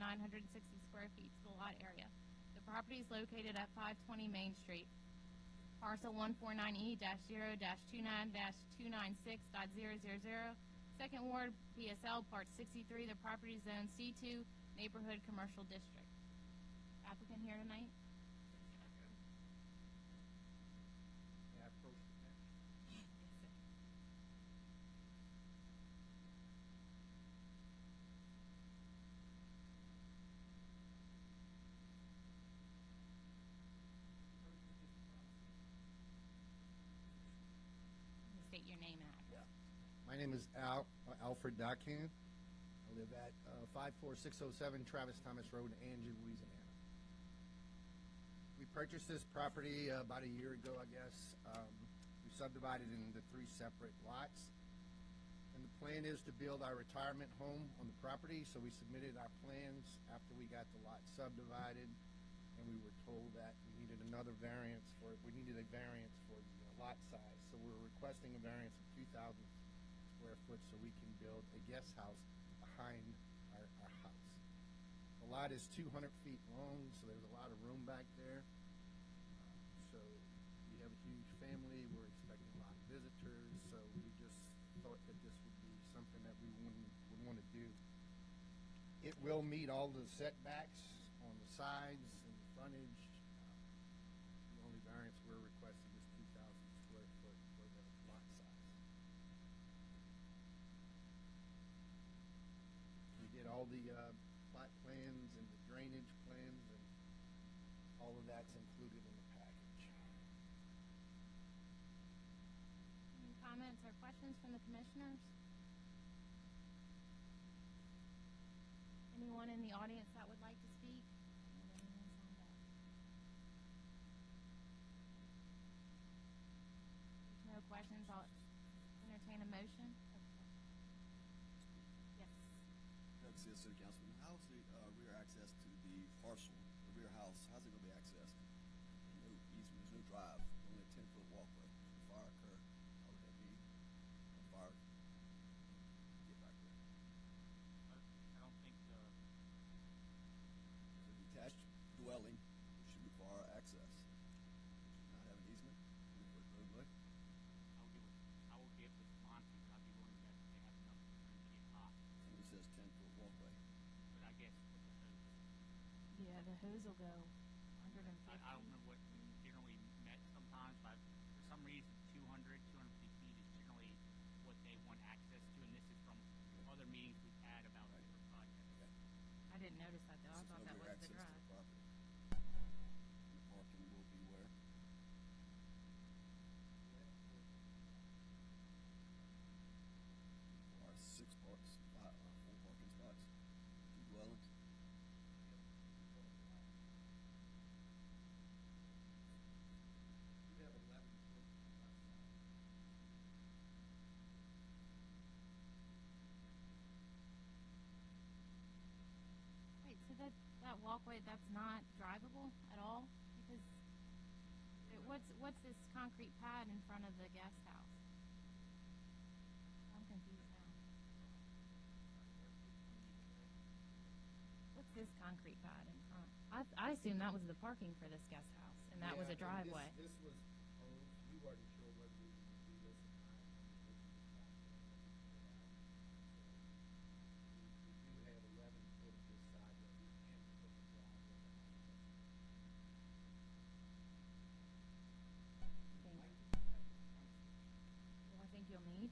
square feet to the lot area. The property is located at 520 Main Street. Parcel 149E-0-29-296.000, Second Ward, PSL, Part 63. The property is zone C2, Neighborhood Commercial District. Applicant here tonight? State your name and address. My name is Alfred DAQUIN. I live at 54607 Travis Thomas Road in Angie, Louisiana. We purchased this property about a year ago, I guess. We subdivided it into 3 separate lots. And the plan is to build our retirement home on the property, so we submitted our plans after we got the lot subdivided, and we were told that we needed another variance for it. We needed a variance for the lot size, so we're requesting a variance of 2,000 square foot so we can build a guest house behind our house. The lot is 200 feet long, so there's a lot of room back there. So we have a huge family. We're expecting a lot of visitors, so we just thought that this would be something that we would want to do. It will meet all the setbacks on the sides and the frontage. The only variance we're requesting is 2,000 square foot for the lot size. We did all the plot plans and the drainage plans, and all of that's included in the package. Any comments or questions from the commissioners? Anyone in the audience that would like to speak? Anyone signed up? If no questions, I'll entertain a motion. Yes. Doug Sears, City Councilman. How's the rear access to the parcel, the rear house? How's it going to be accessed? No easement, there's no drive, only a 10-foot walkway. Should a fire occur, how would that be? A fire get back there? I don't think It's a detached dwelling, which should require access. Should not have an easement, 10-foot roadway. I will get with Monty, but I'd be willing to bet that they have enough room to get hot. It says 10-foot walkway. But I guess with the hose. Yeah, the hose will go 150. I don't remember what we generally met sometimes, but for some reason 250 feet is generally what they want access to, and this is from other meetings we've had about different projects. I didn't notice that though. I There's thought no that rear was the access to drive. the property. The parking will be where? Or 4 parking spots, 2 dwellings. We have 11 foot Wait, so that walkway, that's not drivable at all? Because what's this concrete pad in front of the guest house? I'm confused now. What's this concrete pad in front? I assume that was the parking for this guest house, and that was a driveway. This was, we weren't sure whether we would do this or not. And we did this back then.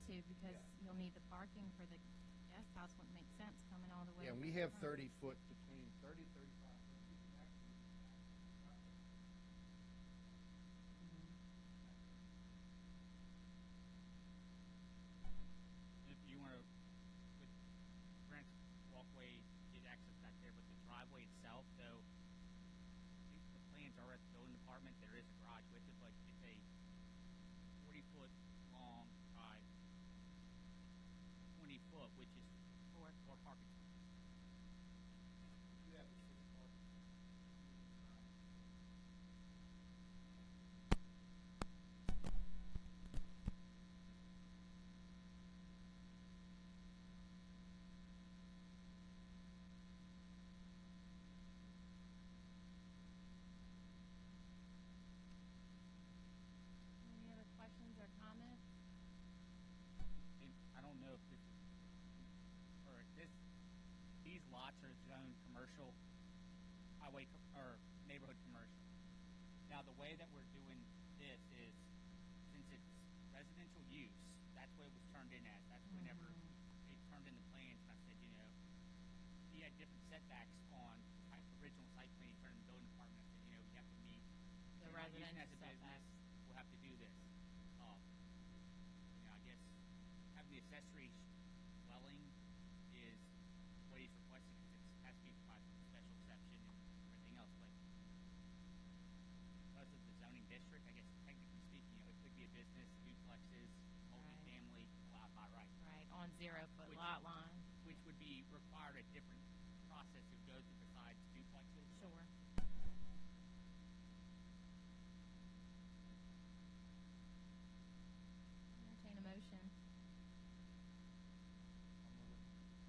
to, because Yeah. you'll need the parking for the guest house. Wouldn't make sense coming all the way. Yeah, from we the have front. 30 foot between 30, 35 foot. You can actually If you want to, with Brent's walkway, get access back there, but the driveway itself, though, I think the plans are at the building department. There is a garage with it, but it's a 40-foot long by 20 foot, which is four parking spots. you have the 6 parking. Any other questions or comments? And I don't know if this, or this, these lots are zoned commercial, highway or neighborhood commercial. Now, the way that we're doing this is, since it's residential use, that's what it was turned in as. That's whenever they turned in the plans, and I said, you know, he had different setbacks on the original site plan he turned in the building department. I said, you know, you have to meet, The if you're not using it as residential a business, setbacks. we'll have to do this. You know, I guess having the accessory dwelling is what he's requesting, because it has to be provided for special exception and everything else, but because of the zoning district, I guess technically speaking, you know, it could be a business, duplexes, multifamily, allowed by right. Right, on 0-foot Which- lot line. Which would be required a different process to go through besides duplexes. Sure. Entertain a motion.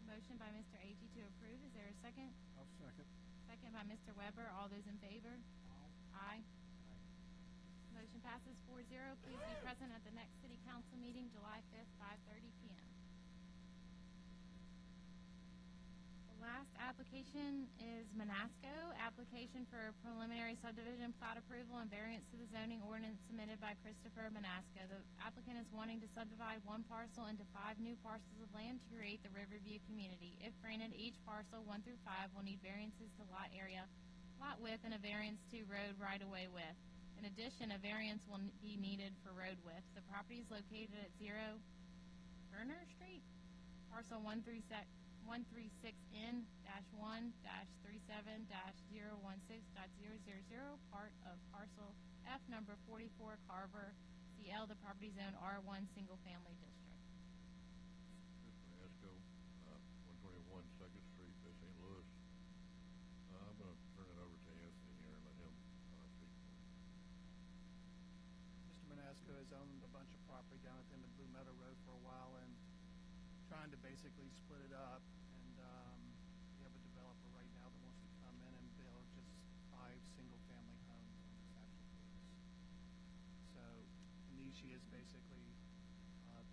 Motion by Mr. Agee to approve. Is there a second? I'll second. Second by Mr. Weber. All those in favor? Aye. Motion passes 4-0. Please be present at the next city council meeting, July 5th, 5:30 p.m. The last application is Manasco, application for preliminary subdivision plat approval and variance to the zoning ordinance submitted by Christopher Manasco. The applicant is wanting to subdivide one parcel into 5 new parcels of land to create the Riverview community. If granted, each parcel 1 through 5 will need variances to lot area, lot width, and a variance to road right-of-way width. In addition, a variance will be needed for road width. The property is located at 0 Turner Street, parcel 136N-1-37-016.000, part of parcel F number 44 Carver, CL. The property zone R1 single family district. Chris Manasco, 121 2nd Street, Bay St. Louis. I'm going to turn it over to Anthony here and let him speak for me. Mr. Manasco has owned a bunch of property down at the end of Blue Meadow Road for a while and trying to basically split it up. And we have a developer right now that wants to come in and build just 5 single-family homes on this actual piece. So Nishi has basically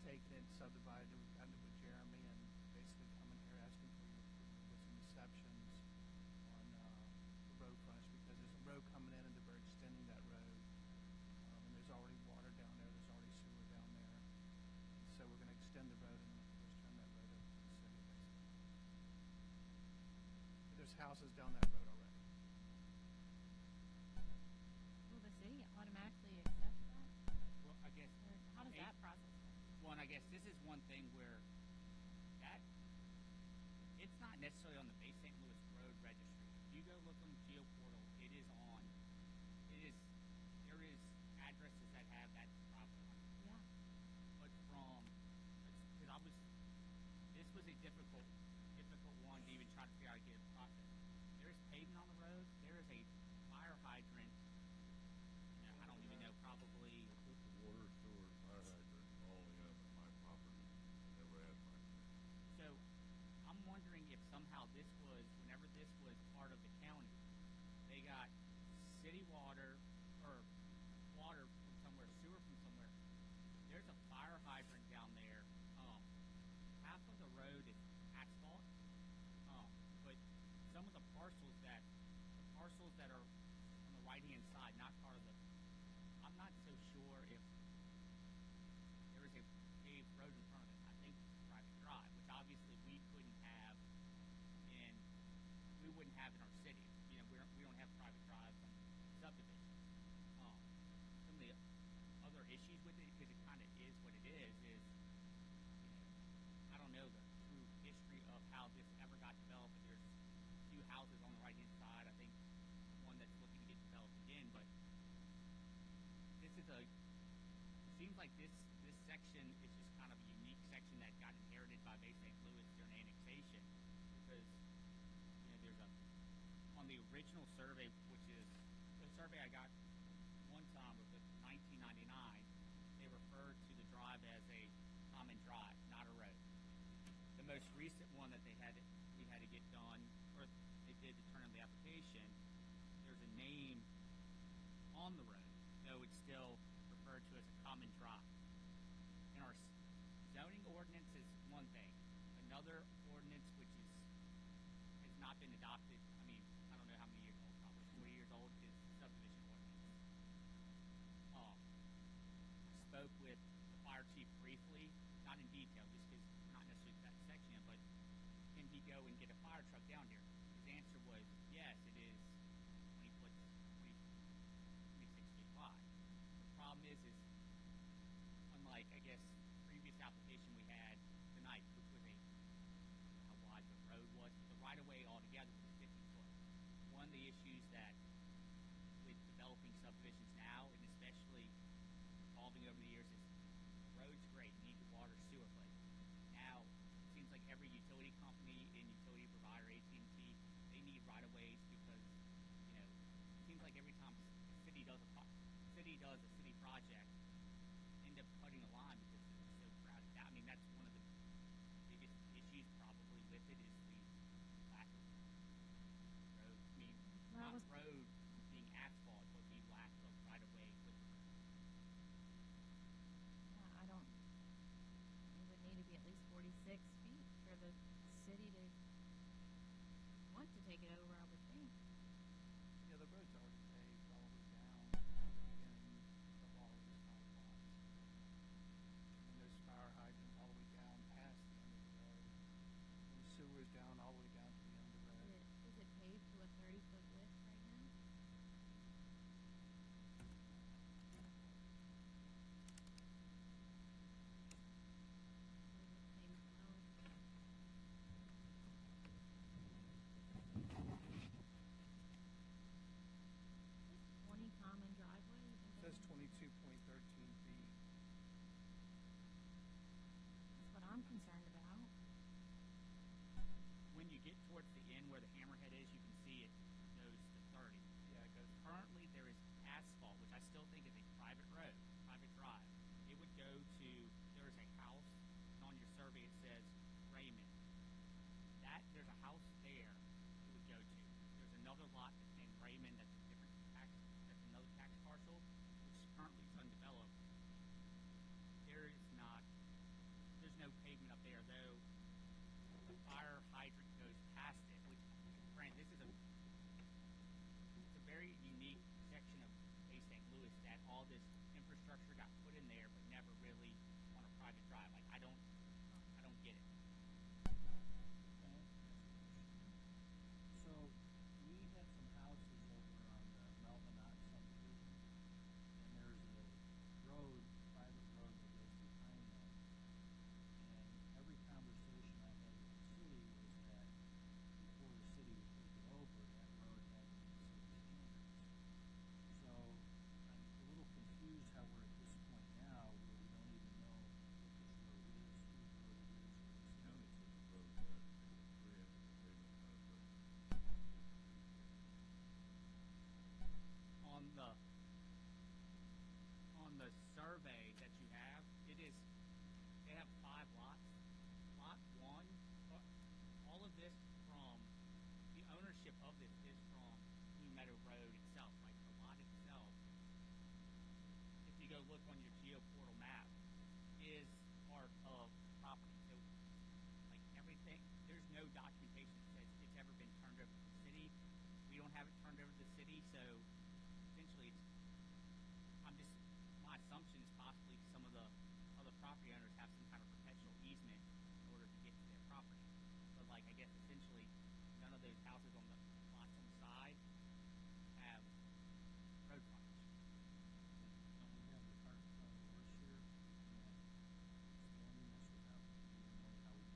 taken it, subdivided it, we've gotten it with Jeremy, and basically coming here asking for your approval with some exceptions on the road frontage, because there's a road coming in and they're extending that road. And there's already water down there, there's already sewer down there. And so we're going to extend the road and then, of course, turn that road over to the city, basically. But there's houses down that road already. Will the city automatically accept that? Well, I guess. Or how does that process work? Well, and I guess this is one thing where that, it's not necessarily on the Bay St. Louis Road Registry. If you go look on the GeoPortal, there is addresses that have that property on it. Yeah. But because this was a difficult one to even try to figure out how to get it processed. There is pavement on the road, there is a fire hydrant, you know, I don't even know, probably. Put the water, sewer, fire hydrant all in my property. I never had my. So I'm wondering if somehow whenever this was part of the county, they got city water or water from somewhere, sewer from somewhere. There's a fire hydrant down there. Half of the road is asphalt, but some of the parcels that are on the right-hand side, not part of I'm not so sure if there is a paved road in front it seems like this section is just kind of a unique section that got inherited by Bay St. Louis during annexation, because there's on the original survey, which is the survey I got one time was in 1999. They referred to the drive as a common drive, not a road. The most recent one that we had to get done, or they did to turn in the application, there's a name on the road, though it's still referred to as a common drive. In our zoning ordinance is one thing. Another ordinance, which has not been adopted, I mean, I don't know how many years old, probably 40 years old, is subdivision ordinance. I spoke with the fire chief briefly, not in detail, just because not necessarily that section, but can he go and get a fire truck down here? His answer was, yes, it is 26 feet wide. The problem is unlike, I guess, previous application we had tonight, which was how wide the road was, the right-of-way altogether was 50 foot. One of the issues that with developing subdivisions now, and especially evolving over the years, is the road's great, you need your water sewer plate. Now, it seems like every utility company and utility provider, AT&T, they need right-of-ways because, it seems like every time a city does a city project, end up cutting a line because it's so crowded. I mean, that's one of the biggest issues probably with it is the lack of road. I mean, not road being asphalt, but the lack of right-of-way with the road. Yeah, it would need to be at least 46 feet for the city to want to take it over, I would think. Yeah, the road's already paved all the way down to the beginning of all of these pipelines. And there's fire hydrants all the way down past the end of the road. And the sewer's down all the way down to the end of the road. Is it paved to a 30-foot width right now? Maybe 12. Is 20 common driveway? You think It says that- 22.13 feet. That's what I'm concerned about. When you get towards the end where the hammerhead is, you can see it goes to 30. Yeah, it goes. Currently, there is asphalt, which I still think is a private road, private drive. It would go to, there is a house, and on your survey it says Raymond. There's a house there it would go to. There's another lot that's named Raymond that's a different that's another tax parcel, which currently is undeveloped. There's no pavement up there, though the fire hydrant goes past it, which, Brent, it's a very unique section of Bay St. Louis that all this infrastructure got put in there, but never really on a private drive. Like, I don't get it. So, we had some houses over on the Melvinot subdivision, and there's a road, private road that goes behind them. And every conversation I had with the city was that before the city would take it over, that road had to meet city standards. So, I'm a little confused how we're at this point now, where we don't even know what this road is, whose road it is, what it's County doing. says the road has 3 inches of pavement on it, but on the survey that you have, they have 5 lots. Lot 1, all of this from, the ownership of this is from Blue Meadow Road itself, like the lot itself. If you go look on your GeoPortal map, is part of the property. So, like everything, there's no documentation that says it's ever been turned over to the city. We don't have it turned over to the city, so essentially my assumption is possibly some of the other property owners have some kind of perpetual easement in order to get to their property. But like, I guess essentially none of those houses on the lots on the side have road frontage. Don't we have the cart in front of the horse here? Expanding this without even knowing how we can do it.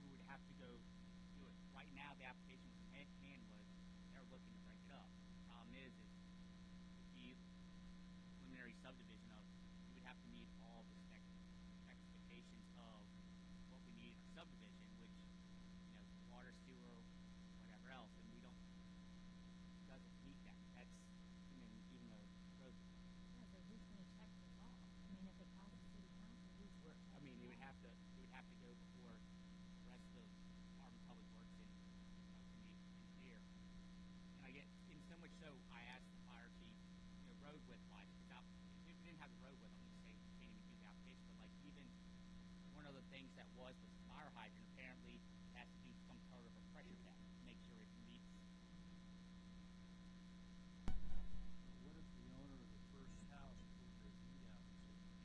We would have to go do it. Right now, the application was in hand was they're looking to break it up. The problem is if you subdivision of, we would have to meet all the expectations of what we need in a subdivision, which, water, sewer, whatever else, and we don't, doesn't meet that. That's, even the road. Yeah, so who's gonna check this off? I mean, if it passes city council, who's It would have to go before the rest of the Department of Public Works and to the engineer. And I get, in so much so, I asked the fire chief, road width wise, because if we didn't have the road width, I'm gonna say we can't even do the application. But like even one of the things that was the fire hydrant, apparently has to do some sort of a pressure test to make sure it meets. What if the owner of the first house pulled their deed out and said you can't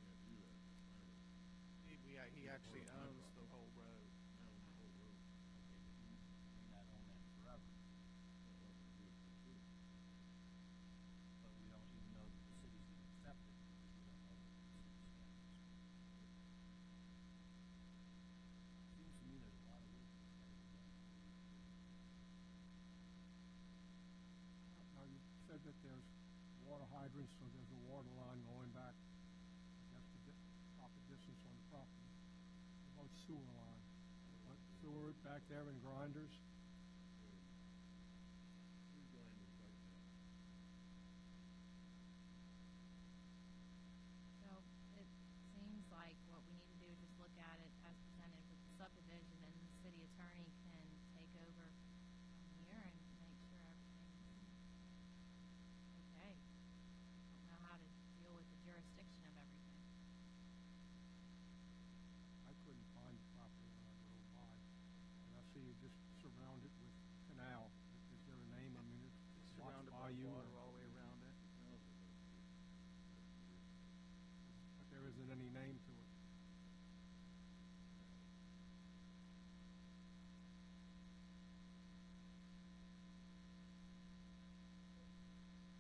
trust the property? He actually owns the whole road. Okay, but he may not own that forever. But we don't even know that the city's gonna accept it because we don't know what the city standards. Seems to me there's a lot of work that's gotta be done. Now, you said that there's water hydrants, so there's a water line going back, that's the proper distance on the property. What about sewer line? What, sewer back there in Grinders? So it seems like what we need to do is just look at it as presented with the subdivision, and the city attorney can take over from here and make sure everything's okay. Don't know how to deal with the jurisdiction of everything. I couldn't find the property when I drove by. And I see you just surround it with canal. Is there a name? I mean, it's Surrounded by by you water or- all the way around it. But there isn't any name to it.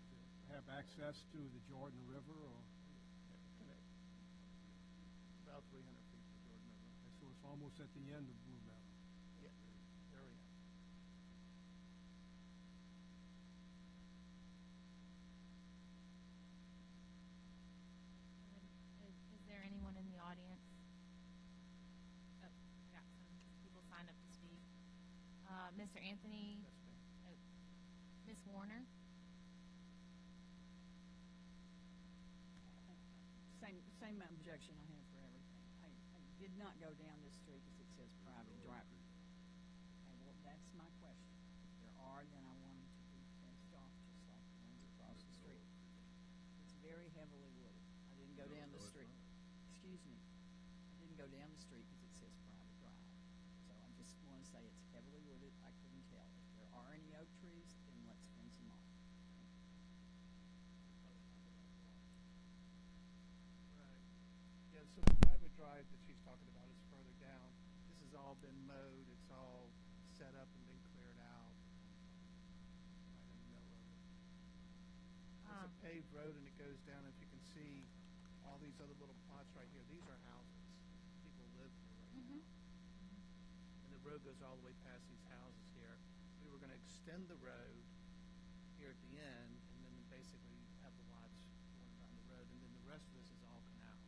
Does it have access to the Jordan River or? About 300 feet from Jordan River. So it's almost at the end of Blue Meadow. Yeah, very end. Is there anyone in the audience? Oh, I got some people signed up to speak. Mr. Anthony, That's me. Ms. Warner? Same objection I have for everything. I did not go down this street because it says private driveway. Okay, well, that's my question. If there are, then I want them to be fenced off just like the ones across the street. It's very heavily wooded. I didn't go down the street. Excuse me. I didn't go down the street because it says private drive. So I just want to say it's heavily wooded. I couldn't tell. If there are any oak trees, then let's fence them off. Right. Yeah, so the private drive that she's talking about is further down. This has all been mowed, it's all set up and been cleared out. Right in the middle of it. It's a paved road and it goes down, if you can see all these other little plots right here, these are houses. People live here right now. And the road goes all the way past these houses here. We were gonna extend the road here at the end and then basically have the lots going around the road, and then the rest of this is all canal.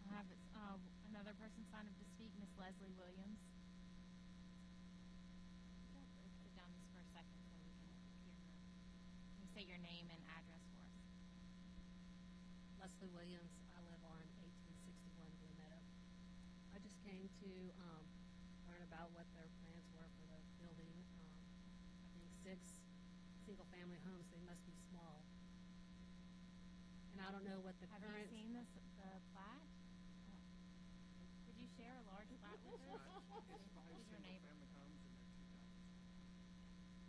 I have another person signed up to speak, Miss Leslie Williams. Sit down just for a second so we can hear her. Can you say your name and address for us? Leslie Williams. I live on 1861 Blue Meadow. I just came to learn about what their plans were for the building. I think 6 single-family homes. They must be small. And I don't know what the Have current. you seen the plat? Could you share a large plat with us? It's 5 Who's your neighbor? single-family homes and they're 2 houses.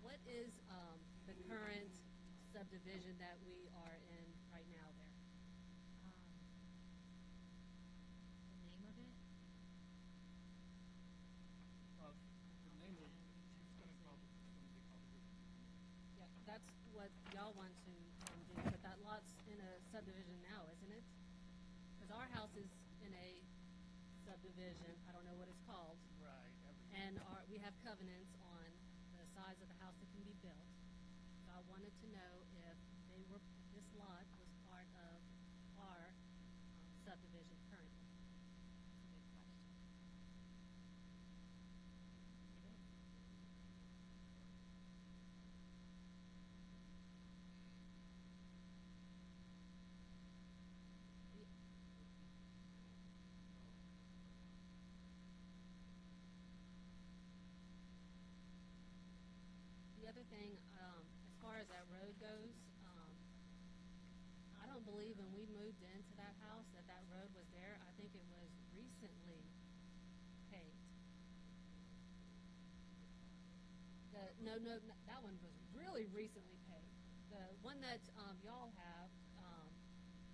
What is the current subdivision that we are in right now there? The name of it? The name of it's gonna be called Yeah, that's what y'all want to do. because our house is in a subdivision, I don't know what it's called, Right. and we have covenants on the size of the house that can be built. So I wanted to know if this lot was part of our subdivision currently. That's a good question. It is. The other thing, as far as that road goes, I don't believe when we moved into that house that road was there. I think it was recently paved. No, that one was really recently paved. The one that y'all have,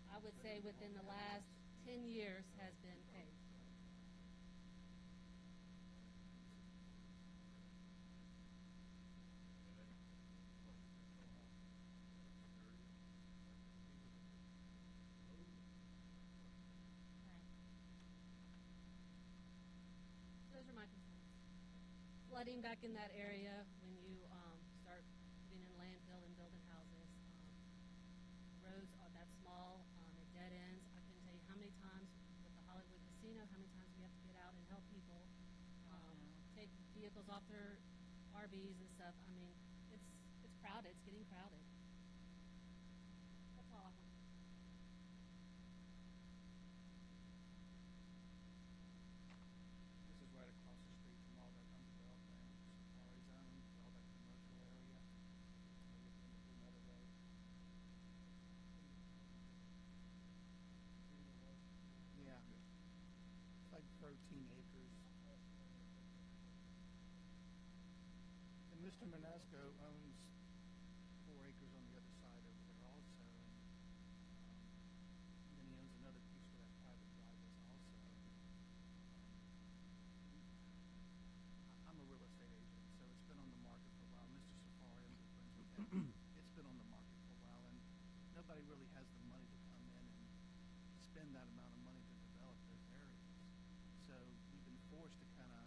I would say within the last 10 years has been paved. Those are my concerns. Flooding back in that area when you start putting in landfill and building houses. Roads are that small, it dead ends. I couldn't tell you how many times with the Hollywood Casino, how many times we have to get out and help people take vehicles off their RVs and stuff. I mean, it's crowded. It's getting crowded. That's all I want. This is right across the street from all that undeveloped land, Safari Zone, all that commercial area. Blue Meadow Road. Yeah. It's like 13 acres. And Mr. Manasco owns 4 acres on the other side over there also. And then he owns another piece where that private drive is also. I'm a real estate agent, so it's been on the market for a while. Mr. Safari, I'm good friends with him. It's been on the market for a while, and nobody really has the money to come in and spend that amount of money to develop those areas. So we've been forced to kind of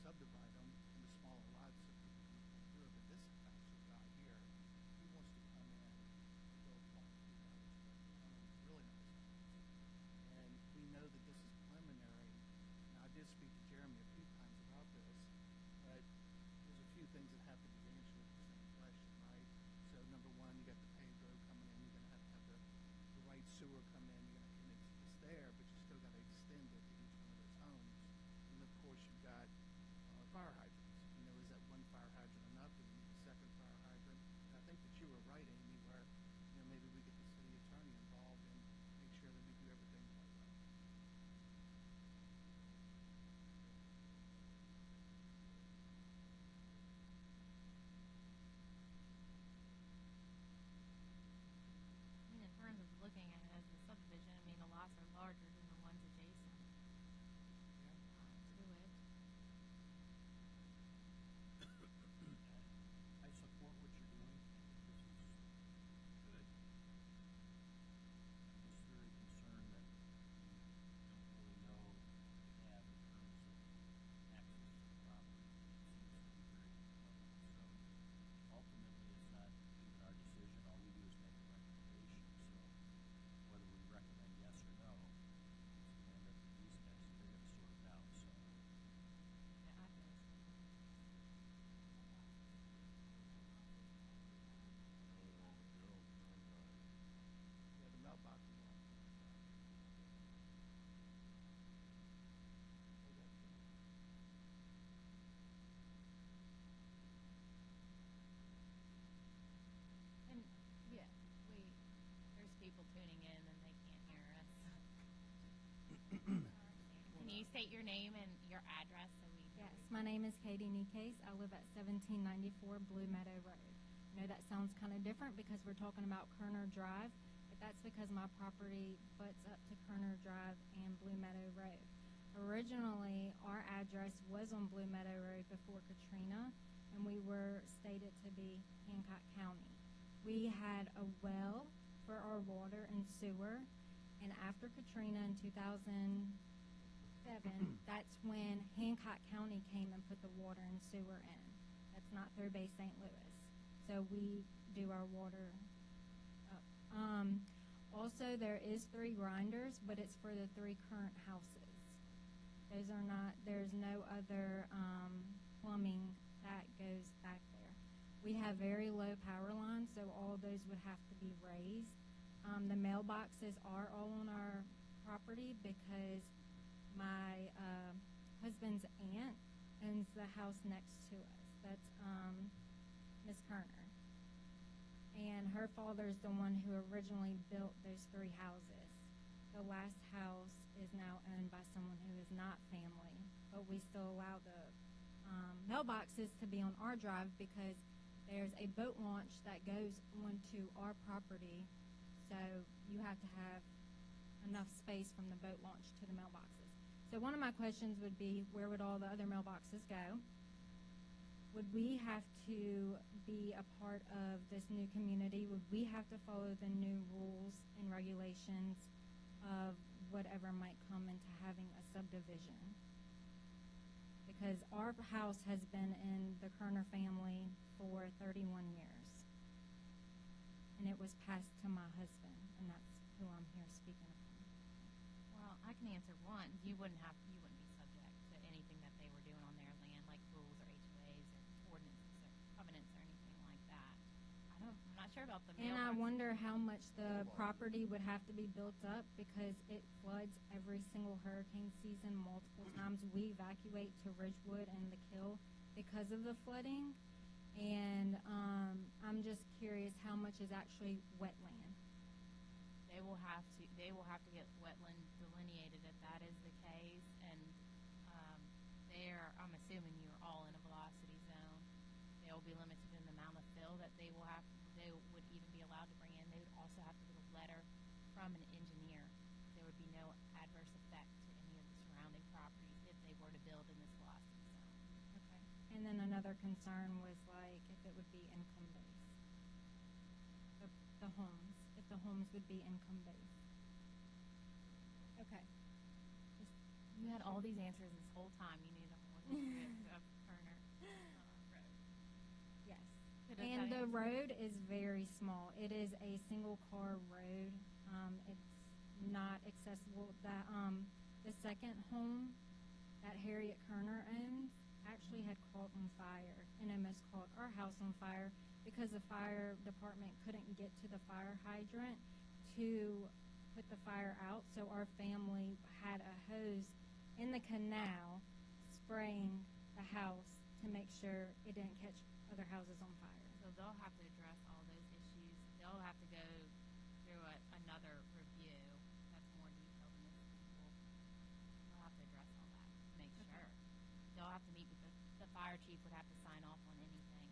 subdivide them into smaller lots so people can come through. But this actual guy here, he wants to come in and build like 200 really nice homes. And we know that this is preliminary. Now, I did speak to Jeremy a few times about this, but there's a few things that have to be answered with the same question, right? So number one, you got the paved road coming in. You're going to have the right sewer come in. You're going to, and it's there, but you still got to extend it to each one of those homes. And of course, you've got fire hydrants. You know, is that one fire hydrant enough? Do we need a second fire hydrant? And I think that you were right, Amy, where maybe we get the city attorney involved and make sure that we do everything quite right. I mean, in terms of looking at it as a subdivision, I mean, the lots are larger than the ones adjacent to it. I support what you're doing. This is good. I'm just very concerned that we don't really know what we have in terms of access to the property. It seems to be very complex. So ultimately, it's not even our decision. All we do is make a recommendation. So whether we recommend yes or no, it's going to end up with these guys. They're going to sort it out. So Yeah, I feel so. Yeah, the mailbox is on. And, yeah, there's people tuning in and they can't hear us. Can you state your name and your address so we know? Yes, my name is Katie Nikes. I live at 1794 Blue Meadow Road. I know that sounds kind of different because we're talking about Kerner Drive, but that's because my property butts up to Kerner Drive and Blue Meadow Road. Originally, our address was on Blue Meadow Road before Katrina, and we were stated to be Hancock County. We had a well for our water and sewer, And after Katrina in 2007, that's when Hancock County came and put the water and sewer in. That's not through Bay St. Louis. So we do our water up. Also, there is 3 grinders, but it's for the 3 current houses. Those are not, there's no other plumbing that goes back there. We have very low power lines, so all those would have to be raised. The mailboxes are all on our property because my husband's aunt owns the house next to us. That's Miss Kerner. And her father's the one who originally built those 3 houses. The last house is now owned by someone who is not family, but we still allow the mailboxes to be on our drive because there's a boat launch that goes onto our property, so you have to have enough space from the boat launch to the mailboxes. So one of my questions would be, where would all the other mailboxes go? Would we have to be a part of this new community? Would we have to follow the new rules and regulations of whatever might come into having a subdivision? Because our house has been in the Kerner family for 31 years. And it was passed to my husband, and that's who I'm here speaking of. Well, I can answer one. You wouldn't be subject to anything that they were doing on their land, like rules or HOAs or ordinances or covenants or anything like that. I'm not sure about the And I mailbox. wonder how much the property would have to be built up because it floods every single hurricane season multiple times. We evacuate to Ridgewood and the Kill because of the flooding. And I'm just curious how much is actually wetland. They will have to get wetland delineated if that is the case, and I'm assuming you're all in a velocity zone. They will be limited in the amount of fill that they would even be allowed to bring in. They would also have to get a letter from an engineer. There would be no adverse effect to any of the surrounding properties if they were to build in this velocity zone. Okay. And then another concern was like if it would be income based. The homes, if the homes would be income based. Okay. You had all these answers this whole time. You need a whole history of Turner Road. Yes. Does And that the answer- road is very small. It is a single car road. It's not accessible. The second home that Harriet Kerner owns actually had caught on fire and almost caught our house on fire because the fire department couldn't get to the fire hydrant to put the fire out. So our family had a hose in the canal spraying the house to make sure it didn't catch other houses on fire. So they'll have to address all those issues. They'll have to go through another review that's more detailed than this. They'll have to address all that to make sure. They'll have to meet with the fire chief would have to sign off on anything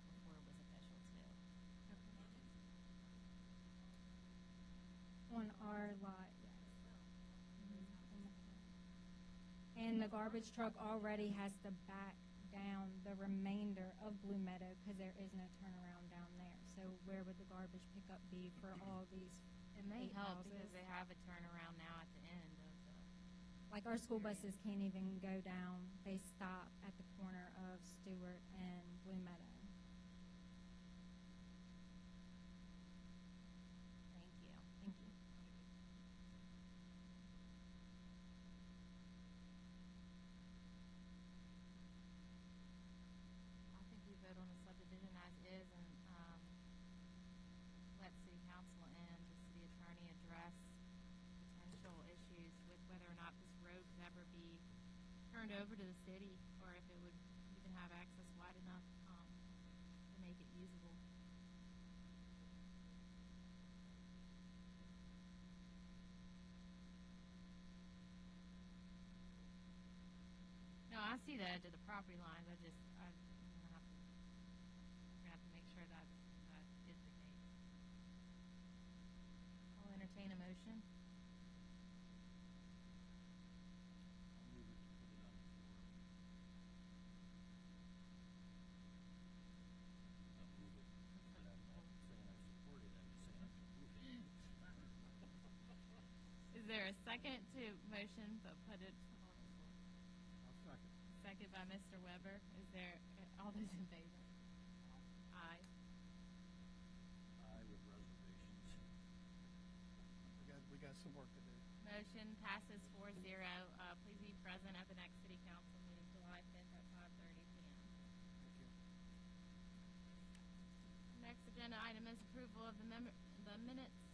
before it was official too. On our lot, yes. And the garbage truck already has to back down the remainder of Blue Meadow because there is no turnaround down there. So where would the garbage pickup be for all these It may 8 help houses? because they have a turnaround now at the end of the. Like our school buses can't even go down. They stop at the corner of Stewart and Blue Meadow. Thank you. Thank you. I think we vote on the subdivision as is and let city council and the city attorney address potential issues with whether or not this road could ever be turned over to the city or if it would even have access wide enough to make it usable. No, I see the edge of the property lines. I'm gonna have to make sure that is the case. I'll entertain a motion. I'll move it to put it on the floor. Not move it, but I'm not saying I support it, I'm just saying I'm gonna move it. second to motion, but put it on the floor? I'll second. Second by Mr. Weber. Is there, all those in favor? Aye. I with reservations. We got some work to do. Motion passes 4-0. Please be present at the next city council meeting, July 5th at 5:30 p.m. Thank you. Next agenda item is approval of the minutes